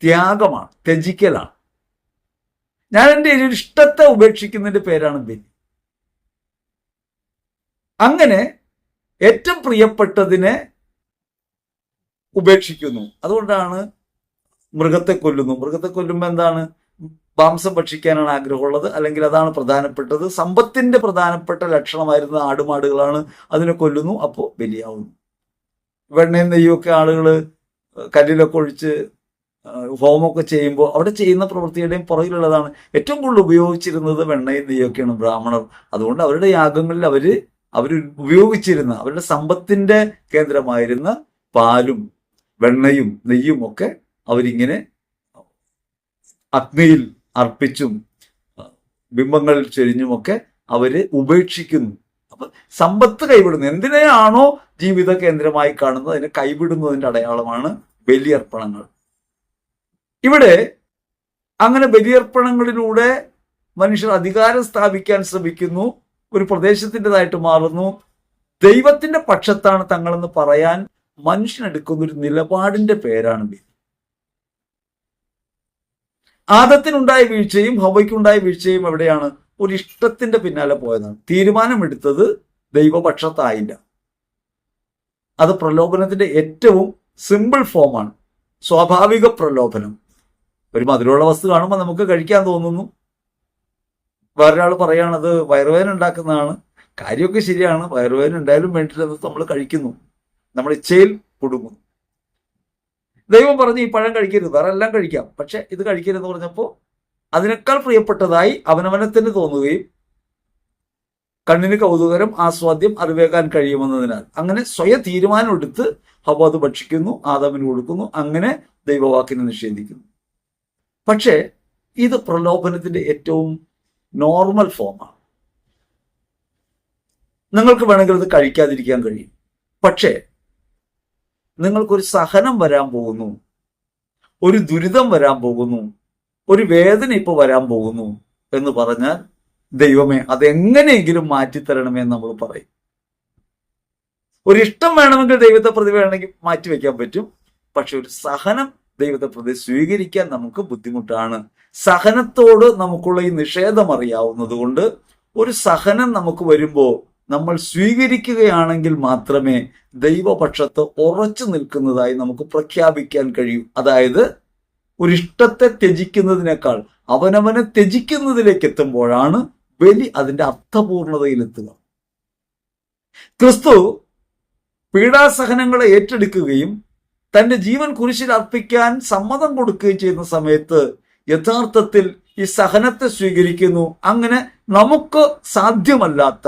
S1: ത്യാഗമാണ്, ത്യജിക്കലാണ്. ഞാൻ എൻ്റെ ഇഷ്ടത്തെ ഉപേക്ഷിക്കുന്നതിന്റെ പേരാണ് ബലി. അങ്ങനെ ഏറ്റവും പ്രിയപ്പെട്ടതിനെ ഉപേക്ഷിക്കുന്നു. അതുകൊണ്ടാണ് മൃഗത്തെ കൊല്ലുന്നു. മൃഗത്തെ കൊല്ലുമ്പോൾ എന്താണ്? മാംസം ഭക്ഷിക്കാനാണ് ആഗ്രഹമുള്ളത്, അല്ലെങ്കിൽ അതാണ് പ്രധാനപ്പെട്ടത്. സമ്പത്തിന്റെ പ്രധാനപ്പെട്ട ലക്ഷണമായിരുന്ന ആടുമാടുകളാണ്, അതിനെ കൊല്ലുന്നു, അപ്പോൾ ബലിയാവുന്നു. വെണ്ണയും നെയ്യൊക്കെ ആളുകൾ കല്ലിലൊക്കെ ഒഴിച്ച് ഹോമമൊക്കെ ചെയ്യുമ്പോൾ അവിടെ ചെയ്യുന്ന പ്രവൃത്തിയുടെയും പുറകിലുള്ളതാണ്. ഏറ്റവും കൂടുതൽ ഉപയോഗിച്ചിരുന്നത് വെണ്ണയും നെയ്യൊക്കെയാണ് ബ്രാഹ്മണർ. അതുകൊണ്ട് അവരുടെ യാഗങ്ങളിൽ അവർ ഉപയോഗിച്ചിരുന്ന, അവരുടെ സമ്പത്തിന്റെ കേന്ദ്രമായിരുന്ന പാലും വെണ്ണയും നെയ്യും ഒക്കെ അവരിങ്ങനെ അഗ്നിയിൽ അർപ്പിച്ചും ബിംബങ്ങളിൽ ചൊരിഞ്ഞുമൊക്കെ അവര് ഉപേക്ഷിക്കുന്നു. അപ്പൊ സമ്പത്ത് കൈവിടുന്നു. എന്തിനെയാണോ ജീവിത കേന്ദ്രമായി കാണുന്നത് അതിനെ കൈവിടുന്നതിന്റെ അടയാളമാണ് ബലിയർപ്പണങ്ങൾ. ഇവിടെ അങ്ങനെ ബലിയർപ്പണങ്ങളിലൂടെ മനുഷ്യർ അധികാരം സ്ഥാപിക്കാൻ ശ്രമിക്കുന്നു, ഒരു പ്രദേശത്തിൻ്റെതായിട്ട് മാറുന്നു. ദൈവത്തിന്റെ പക്ഷത്താണ് തങ്ങളെന്ന് പറയാൻ മനുഷ്യനെടുക്കുന്ന ഒരു നിലപാടിന്റെ പേരാണ് ബലി. ആദത്തിനുണ്ടായ വീഴ്ചയും ഹവ്വയ്ക്കുണ്ടായ വീഴ്ചയും എവിടെയാണ്? ഒരു ഇഷ്ടത്തിന്റെ പിന്നാലെ പോയതാണ്. തീരുമാനമെടുത്തത് ദൈവപക്ഷത്തായില്ല. അത് പ്രലോഭനത്തിന്റെ ഏറ്റവും സിമ്പിൾ ഫോമാണ്, സ്വാഭാവിക പ്രലോഭനം. ഒരു മധുരമുള്ള വസ്തു കാണുമ്പോൾ നമുക്ക് കഴിക്കാൻ തോന്നുന്നു. വേറൊരാൾ പറയുകയാണത് വയറുവേദന ഉണ്ടാക്കുന്നതാണ്. കാര്യമൊക്കെ ശരിയാണ്, വയറുവേദന ഉണ്ടായാലും വേണ്ടിയില്ലെന്ന് നമ്മൾ കഴിക്കുന്നു, നമ്മൾ ഇച്ഛയിൽ കുടുങ്ങുന്നു. ദൈവം പറഞ്ഞു ഈ പഴം കഴിക്കരുത്, വേറെ എല്ലാം കഴിക്കാം, പക്ഷെ ഇത് കഴിക്കരുതെന്ന് പറഞ്ഞപ്പോൾ അതിനേക്കാൾ പ്രിയപ്പെട്ടതായി അവനവനെ തന്നെ തോന്നുകയും കണ്ണിന് കൗതുകരം, ആസ്വാദ്യം, അറിവേകാൻ കഴിയുമെന്നതിനാൽ അങ്ങനെ സ്വയം തീരുമാനമെടുത്ത് ഹവ്വ അത് ഭക്ഷിക്കുന്നു, ആദാമിന് കൊടുക്കുന്നു, അങ്ങനെ ദൈവവാക്കിനെ നിഷേധിക്കുന്നു. പക്ഷേ ഇത് പ്രലോഭനത്തിന്റെ ഏറ്റവും നോർമൽ ഫോമാണ്. നിങ്ങൾക്ക് വേണമെങ്കിൽ ഇത് കഴിക്കാതിരിക്കാൻ കഴിയും. പക്ഷേ നിങ്ങൾക്കൊരു സഹനം വരാൻ പോകുന്നു, ഒരു ദുരിതം വരാൻ പോകുന്നു, ഒരു വേദന ഇപ്പോൾ വരാൻ പോകുന്നു എന്ന് പറഞ്ഞാൽ ദൈവമേ അതെങ്ങനെയെങ്കിലും മാറ്റിത്തരണമേ എന്ന് നമ്മൾ പറയും. ഒരു ഇഷ്ടം വേണമെങ്കിൽ ദൈവത്തെ പ്രതി വേണമെങ്കിൽ മാറ്റിവെക്കാൻ പറ്റും. പക്ഷെ ഒരു സഹനം ദൈവത്തെ പ്രതി സ്വീകരിക്കാൻ നമുക്ക് ബുദ്ധിമുട്ടാണ്. സഹനത്തോട് നമുക്കുള്ള ഈ നിഷേധം അറിയാവുന്നത് കൊണ്ട് ഒരു സഹനം നമുക്ക് വരുമ്പോൾ നമ്മൾ സ്വീകരിക്കുകയാണെങ്കിൽ മാത്രമേ ദൈവപക്ഷത്ത് ഉറച്ചു നിൽക്കുന്നതായി നമുക്ക് പ്രഖ്യാപിക്കാൻ കഴിയൂ. അതായത് ഒരിഷ്ടത്തെ ത്യജിക്കുന്നതിനേക്കാൾ അവനവനെ ത്യജിക്കുന്നതിലേക്ക് എത്തുമ്പോഴാണ് ബലി അതിന്റെ അർത്ഥപൂർണതയിലെത്തുക. ക്രിസ്തു പീഡാസഹനങ്ങളെ ഏറ്റെടുക്കുകയും തന്റെ ജീവൻ കുരിശിൽ അർപ്പിക്കാൻ സമ്മതം കൊടുക്കുകയും ചെയ്യുന്ന സമയത്ത് യഥാർത്ഥത്തിൽ ഈ സഹനത്തെ സ്വീകരിക്കുന്നു. അങ്ങനെ നമുക്ക് സാധ്യമല്ലാത്ത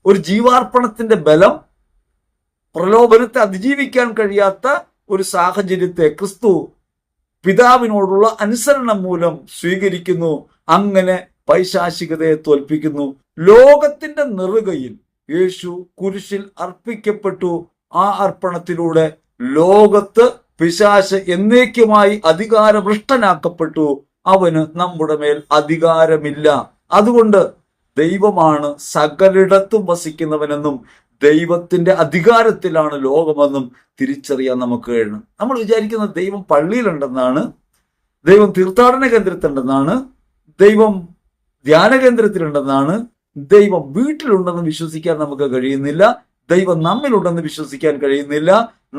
S1: ഒരു ജീവാർപ്പണത്തിന്റെ ബലം, പ്രലോഭനത്തെ അതിജീവിക്കാൻ കഴിയാത്ത ഒരു സാഹചര്യത്തെ ക്രിസ്തു പിതാവിനോടുള്ള അനുസരണം മൂലം സ്വീകരിക്കുന്നു. അങ്ങനെ പൈശാചികതയെ തോൽപ്പിക്കുന്നു. ലോകത്തിന്റെ നെറുകയിൽ യേശു കുരിശിൽ അർപ്പിക്കപ്പെട്ടു. ആ അർപ്പണത്തിലൂടെ ലോകത്ത് പിശാച് എന്നേക്കുമായി അധികാരഭ്രഷ്ടനാക്കപ്പെട്ടു. അവന് നമ്മുടെ മേൽ അധികാരമില്ല. അതുകൊണ്ട് ദൈവമാണ് സകലിടത്തും വസിക്കുന്നവനെന്നും ദൈവത്തിന്റെ അധികാരത്തിലാണ് ലോകമെന്നും തിരിച്ചറിയാൻ നമുക്ക് കഴിയണം. നമ്മൾ വിചാരിക്കുന്നത് ദൈവം പള്ളിയിലുണ്ടെന്നാണ്, ദൈവം തീർത്ഥാടന കേന്ദ്രത്തിലുണ്ടെന്നാണ്, ദൈവം ധ്യാന കേന്ദ്രത്തിലുണ്ടെന്നാണ്, ദൈവം വീട്ടിലുണ്ടെന്ന് വിശ്വസിക്കാൻ നമുക്ക് കഴിയുന്നില്ല. ദൈവം നമ്മിലുണ്ടെന്ന് വിശ്വസിക്കാൻ കഴിയുന്നില്ല.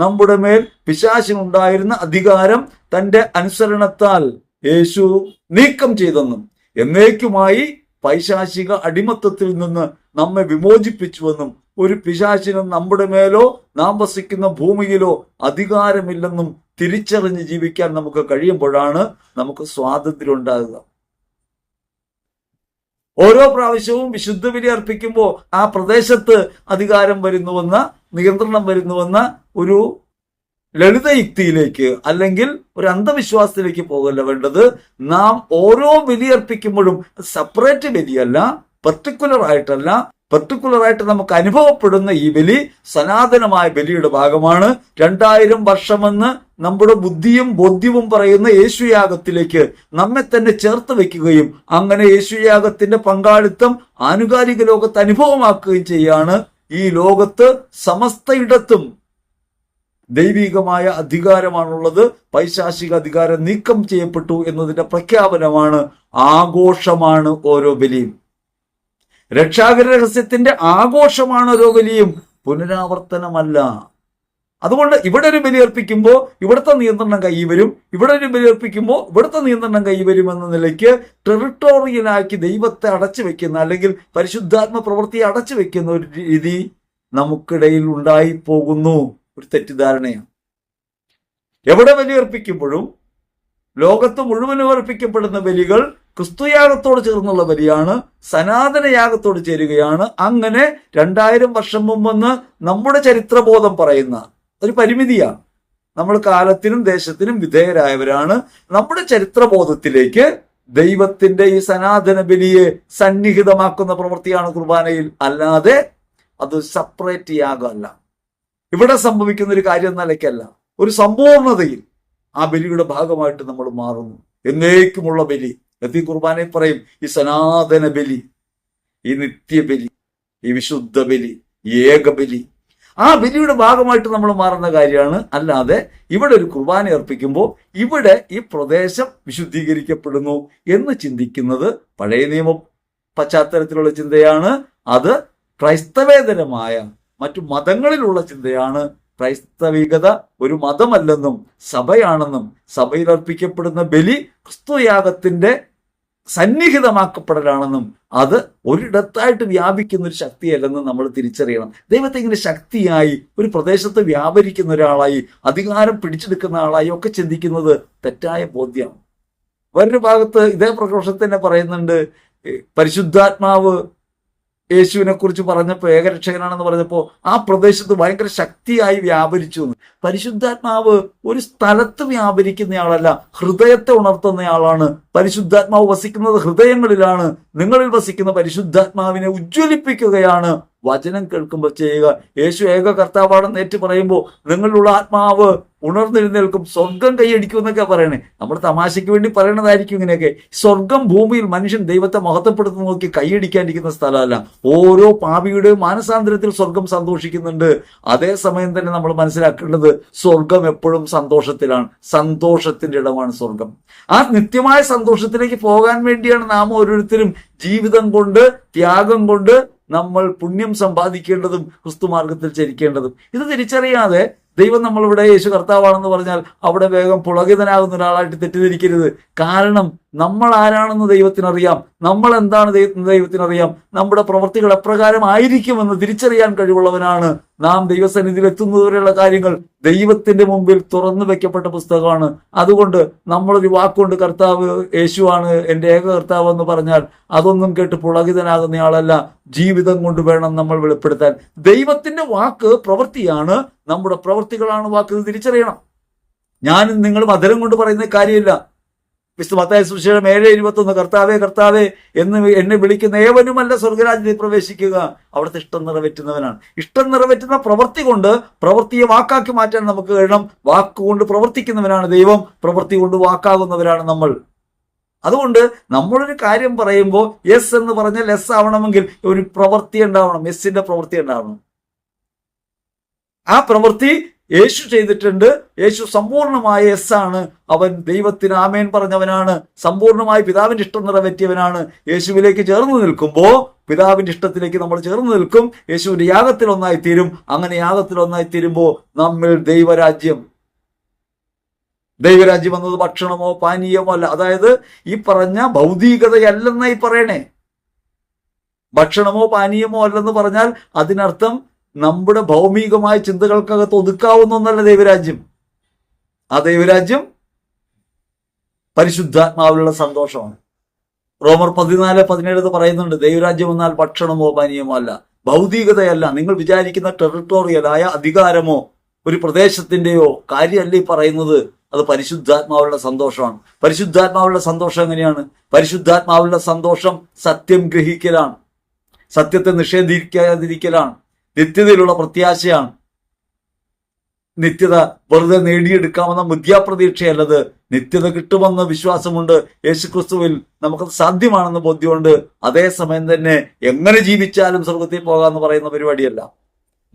S1: നമ്മുടെ മേൽ പിശാചിനുണ്ടായിരുന്ന അധികാരം തന്റെ അനുസരണത്താൽ യേശു നീക്കം ചെയ്തെന്നും എന്നേക്കുമായി പൈശാചിക അടിമത്തത്തിൽ നിന്ന് നമ്മെ വിമോചിപ്പിച്ചുവെന്നും ഒരു പിശാചിനും നമ്മുടെ മേലോ നാം വസിക്കുന്ന ഭൂമിയിലോ അധികാരമില്ലെന്നും തിരിച്ചറിഞ്ഞ് ജീവിക്കാൻ നമുക്ക് കഴിയുമ്പോഴാണ് നമുക്ക് സ്വാതന്ത്ര്യം ഉണ്ടാകുക. ഓരോ പ്രാവശ്യവും വിശുദ്ധ ബലി അർപ്പിക്കുമ്പോൾ ആ പ്രദേശത്ത് അധികാരം വരുന്നുവെന്ന, നിയന്ത്രണം വരുന്നുവെന്ന ഒരു ലളിതയുക്തിയിലേക്ക് അല്ലെങ്കിൽ ഒരു അന്ധവിശ്വാസത്തിലേക്ക് പോകല്ല വേണ്ടത്. നാം ഓരോ ബലി അർപ്പിക്കുമ്പോഴും സെപ്പറേറ്റ് ബലിയല്ല, പെർട്ടിക്കുലർ ആയിട്ട് നമുക്ക് അനുഭവപ്പെടുന്ന ഈ ബലി സനാതനമായ ബലിയുടെ ഭാഗമാണ്. 2000 വർഷമെന്ന് നമ്മുടെ ബുദ്ധിയും ബോധ്യവും പറയുന്ന യേശുയാഗത്തിലേക്ക് നമ്മെ തന്നെ ചേർത്ത് വെക്കുകയും അങ്ങനെ യേശുയാഗത്തിന്റെ പങ്കാളിത്തം ആനുകാലിക ലോകത്ത് അനുഭവമാക്കുകയും ചെയ്യാണ്. ഈ ലോകത്ത് സമസ്തയിടത്തും ദൈവികമായ അധികാരമാണുള്ളത്. പൈശാചിക അധികാരം നീക്കം ചെയ്യപ്പെട്ടു എന്നതിന്റെ പ്രഖ്യാപനമാണ്, ആഘോഷമാണ് ഓരോ ബലിയും. രക്ഷാകര രഹസ്യത്തിന്റെ ആഘോഷമാണ് ഓരോ ബലിയും, പുനരാവർത്തനമല്ല. അതുകൊണ്ട് ഇവിടെ ഒരു ബലി അർപ്പിക്കുമ്പോൾ ഇവിടുത്തെ നിയന്ത്രണം കൈവരും, ഇവിടെ ഒരു ബലി അർപ്പിക്കുമ്പോൾ ഇവിടുത്തെ നിയന്ത്രണം കൈവരും എന്ന നിലയ്ക്ക് ടെറിട്ടോറിയലാക്കി ദൈവത്തെ അടച്ചു വെക്കുന്ന അല്ലെങ്കിൽ പരിശുദ്ധാത്മ പ്രവൃത്തിയെ അടച്ചു വെക്കുന്ന ഒരു രീതി നമുക്കിടയിൽ ഉണ്ടായി പോകുന്നു. ഒരു തെറ്റിദ്ധാരണയാണ്. എവിടെ ബലി അർപ്പിക്കുമ്പോഴും ലോകത്ത് മുഴുവനും അർപ്പിക്കപ്പെടുന്ന ബലികൾ ക്രിസ്തുയാഗത്തോട് ചേർന്നുള്ള ബലിയാണ്, സനാതന യാഗത്തോട് ചേരുകയാണ്. അങ്ങനെ 2000 വർഷം മുമ്പെന്ന് നമ്മുടെ ചരിത്രബോധം പറയുന്ന ഒരു പരിമിതിയാണ്. നമ്മൾ കാലത്തിനും ദേശത്തിനും വിധേയരായവരാണ്. നമ്മുടെ ചരിത്രബോധത്തിലേക്ക് ദൈവത്തിന്റെ ഈ സനാതന ബലിയെ സന്നിഹിതമാക്കുന്ന പ്രവൃത്തിയാണ് കുർബാനയിൽ, അല്ലാതെ അത് സെപ്പറേറ്റ് യാഗമല്ല. ഇവിടെ സംഭവിക്കുന്ന ഒരു കാര്യം നിലയ്ക്കല്ല, ഒരു സമ്പൂർണതയിൽ ആ ബലിയുടെ ഭാഗമായിട്ട് നമ്മൾ മാറുന്നു. എന്നേക്കുമുള്ള ബലി, ഈ കുർബാനയിൽ പറയും ഈ സനാതന ബലി, ഈ നിത്യബലി, ഈ വിശുദ്ധ ബലി, ഈ ഏകബലി, ആ ബലിയുടെ ഭാഗമായിട്ട് നമ്മൾ മാറുന്ന കാര്യമാണ്. അല്ലാതെ ഇവിടെ ഒരു കുർബാന അർപ്പിക്കുമ്പോൾ ഇവിടെ ഈ പ്രദേശം വിശുദ്ധീകരിക്കപ്പെടുന്നു എന്ന് ചിന്തിക്കുന്നത് പഴയ നിയമ പശ്ചാത്തലത്തിലുള്ള ചിന്തയാണ്. അത് ക്രൈസ്തവേതരമായ മറ്റു മതങ്ങളിലുള്ള ചിന്തയാണ്. ക്രൈസ്തവികത ഒരു മതമല്ലെന്നും സഭയാണെന്നും സഭയിൽ അർപ്പിക്കപ്പെടുന്ന ബലി ക്രിസ്തുയാഗത്തിന്റെ സന്നിഹിതമാക്കപ്പെടലാണെന്നും അത് ഒരിടത്തായിട്ട് വ്യാപിക്കുന്ന ഒരു ശക്തിയല്ലെന്നും നമ്മൾ തിരിച്ചറിയണം. ദൈവത്തെ ഇങ്ങനെ ശക്തിയായി ഒരു പ്രദേശത്ത് വ്യാപരിക്കുന്ന ഒരാളായി, അധികാരം പിടിച്ചെടുക്കുന്ന ആളായി ഒക്കെ ചിന്തിക്കുന്നത് തെറ്റായ ബോധ്യമാണ്. വേറൊരു ഭാഗത്ത് ഇതേ പ്രഘോഷത്തിൽ തന്നെ പറയുന്നുണ്ട്, പരിശുദ്ധാത്മാവ് യേശുവിനെ കുറിച്ച് പറഞ്ഞപ്പോൾ, ഏകരക്ഷകനാണെന്ന് പറഞ്ഞപ്പോൾ ആ പ്രദേശത്ത് ഭയങ്കര ശക്തിയായി വ്യാപരിച്ചു എന്ന്. പരിശുദ്ധാത്മാവ് ഒരു സ്ഥലത്ത് വ്യാപരിക്കുന്നയാളല്ല, ഹൃദയത്തെ ഉണർത്തുന്നയാളാണ്. പരിശുദ്ധാത്മാവ് വസിക്കുന്നത് ഹൃദയങ്ങളിലാണ്. നിങ്ങളിൽ വസിക്കുന്ന പരിശുദ്ധാത്മാവിനെ ഉജ്ജ്വലിപ്പിക്കുകയാണ് വചനം കേൾക്കുമ്പോൾ ചെയ്യുക. യേശു ഏക കർത്താവാണെന്ന് ഏറ്റു പറയുമ്പോൾ നിങ്ങളിലുള്ള ആത്മാവ് ഉണർന്നെഴുന്നേൽക്കും, സ്വർഗം കൈയടിക്കും എന്നൊക്കെ പറയണേ. നമ്മൾ തമാശയ്ക്ക് വേണ്ടി പറയണതായിരിക്കും ഇങ്ങനെയൊക്കെ. സ്വർഗം ഭൂമിയിൽ മനുഷ്യൻ ദൈവത്തെ മഹത്വപ്പെടുത്തുന്ന നോക്കി കൈയടിക്കാനിരിക്കുന്ന സ്ഥലമല്ല. ഓരോ പാപിയുടെയും മാനസാന്തരത്തിൽ സ്വർഗം സന്തോഷിക്കുന്നുണ്ട്. അതേസമയം തന്നെ നമ്മൾ മനസ്സിലാക്കേണ്ടത് സ്വർഗം എപ്പോഴും സന്തോഷത്തിലാണ്. സന്തോഷത്തിന്റെ ഇടമാണ് സ്വർഗം. ആ നിത്യമായ സന്തോഷത്തിലേക്ക് പോകാൻ വേണ്ടിയാണ് നാം ഓരോരുത്തരും ജീവിതം കൊണ്ട്, ത്യാഗം കൊണ്ട് നമ്മൾ പുണ്യം സമ്പാദിക്കേണ്ടതും ക്രിസ്തുമാർഗത്തിൽ ചരിക്കേണ്ടതും. ഇത് തിരിച്ചറിയാതെ ദൈവം നമ്മളിവിടെ യേശു കർത്താവാണെന്ന് പറഞ്ഞാൽ അവിടെ വേഗം പുളകിതനാകുന്ന ഒരാളായിട്ട് തെറ്റിദ്ധരിക്കരുത്. കാരണം നമ്മൾ ആരാണെന്ന് ദൈവത്തിനറിയാം, നമ്മൾ എന്താണ് ദൈവത്തിനറിയാം, നമ്മുടെ പ്രവൃത്തികൾ എപ്രകാരം ആയിരിക്കുമെന്ന് തിരിച്ചറിയാൻ കഴിവുള്ളവനാണ് നാം ദൈവസന്നിധിയിൽ എത്തുന്നതുവരെയുള്ള കാര്യങ്ങൾ ദൈവത്തിന്റെ മുമ്പിൽ തുറന്നു വെക്കപ്പെട്ട പുസ്തകമാണ്. അതുകൊണ്ട് നമ്മളൊരു വാക്കുകൊണ്ട് കർത്താവ് യേശുവാണ് എൻ്റെ ഏക കർത്താവ് എന്ന് പറഞ്ഞാൽ അതൊന്നും കേട്ട് പുളകിതനാകുന്നയാളല്ല. ജീവിതം കൊണ്ട് വേണം നമ്മൾ വെളിപ്പെടുത്താൻ. ദൈവത്തിന്റെ വാക്ക് പ്രവൃത്തിയാണ്, നമ്മുടെ പ്രവൃത്തികളാണ് വാക്ക്. തിരിച്ചറിയണം. ഞാനും നിങ്ങളും അധരം കൊണ്ട് പറയുന്ന കാര്യമില്ല. വിശുദ്ധ മത്തായി സുവിശേഷം 7:21, കർത്താവേ കർത്താവേ എന്ന് എന്നെ വിളിക്കുന്ന ഏവനുമല്ല സ്വർഗരാജ്യത്തിൽ പ്രവേശിക്കുക, അവിടുത്തെ ഇഷ്ടം നിറവേറ്റുന്നവനാണ്. ഇഷ്ടം നിറവേറ്റുന്ന പ്രവൃത്തി കൊണ്ട് പ്രവൃത്തിയെ വാക്കാക്കി മാറ്റാൻ നമുക്ക് കഴിയണം. വാക്കുകൊണ്ട് പ്രവർത്തിക്കുന്നവനാണ് ദൈവം, പ്രവൃത്തി കൊണ്ട് വാക്കാകുന്നവരാണ് നമ്മൾ. അതുകൊണ്ട് നമ്മളൊരു കാര്യം പറയുമ്പോൾ യെസ് എന്ന് പറഞ്ഞാൽ യെസ് ആവണമെങ്കിൽ ഒരു പ്രവൃത്തി ഉണ്ടാവണം. യെസ്സിന്റെ പ്രവൃത്തി ഉണ്ടാവണം. ആ പ്രവൃത്തി യേശു ചെയ്തിട്ടുണ്ട്. യേശു സമ്പൂർണമായ യെസ് ആണ്. അവൻ ദൈവത്തിന് ആമേൻ പറഞ്ഞവനാണ്. സമ്പൂർണമായി പിതാവിന്റെ ഇഷ്ടം നിറവേറ്റിയവനാണ്. യേശുവിലേക്ക് ചേർന്ന് നിൽക്കുമ്പോൾ പിതാവിന്റെ ഇഷ്ടത്തിലേക്ക് നമ്മൾ ചേർന്ന് നിൽക്കും. യേശുവിന്റെ യാഗത്തിൽ ഒന്നായി തീരും. അങ്ങനെ യാഗത്തിൽ ഒന്നായി തീരുമ്പോൾ നമ്മൾ ദൈവരാജ്യം എന്നത് ഭക്ഷണമോ പാനീയമോ അല്ല. അതായത് ഈ പറഞ്ഞ ഭൗതികതയല്ലെന്നായി പറയണേ. ഭക്ഷണമോ പാനീയമോ അല്ലെന്ന് പറഞ്ഞാൽ അതിനർത്ഥം നമ്മുടെ ഭൗമികമായ ചിന്തകൾക്കകത്ത് ഒതുക്കാവുന്ന ഒന്നല്ല ദൈവരാജ്യം. ആ ദൈവരാജ്യം പരിശുദ്ധാത്മാവിലുള്ള സന്തോഷമാണ്. റോമർ 14:17 പറയുന്നുണ്ട്, ദൈവരാജ്യം എന്നാൽ ഭക്ഷണമോ പാനീയമോ അല്ല, ഭൗതികതയല്ല, നിങ്ങൾ വിചാരിക്കുന്ന ടെറിട്ടോറിയലായ അധികാരമോ ഒരു പ്രദേശത്തിന്റെയോ കാര്യമല്ല ഈ പറയുന്നത്. അത് പരിശുദ്ധാത്മാവുള്ള സന്തോഷമാണ്. പരിശുദ്ധാത്മാവുള്ള സന്തോഷം എങ്ങനെയാണ്? പരിശുദ്ധാത്മാവുള്ള സന്തോഷം സത്യം ഗ്രഹിക്കലാണ്, സത്യത്തെ നിഷേധിക്കാതിരിക്കലാണ്, നിത്യതയിലുള്ള പ്രത്യാശയാണ്. നിത്യത വെറുതെ നേടിയെടുക്കാമെന്ന മിഥ്യാപ്രതീക്ഷയല്ലത്. നിത്യത കിട്ടുമെന്ന് വിശ്വാസമുണ്ട്. യേശുക്രിസ്തുവിൽ നമുക്കത് സാധ്യമാണെന്ന് ബോധ്യമുണ്ട്. അതേസമയം തന്നെ എങ്ങനെ ജീവിച്ചാലും സ്വർഗത്തിൽ പോകാമെന്ന് പറയുന്ന പരിപാടിയല്ല.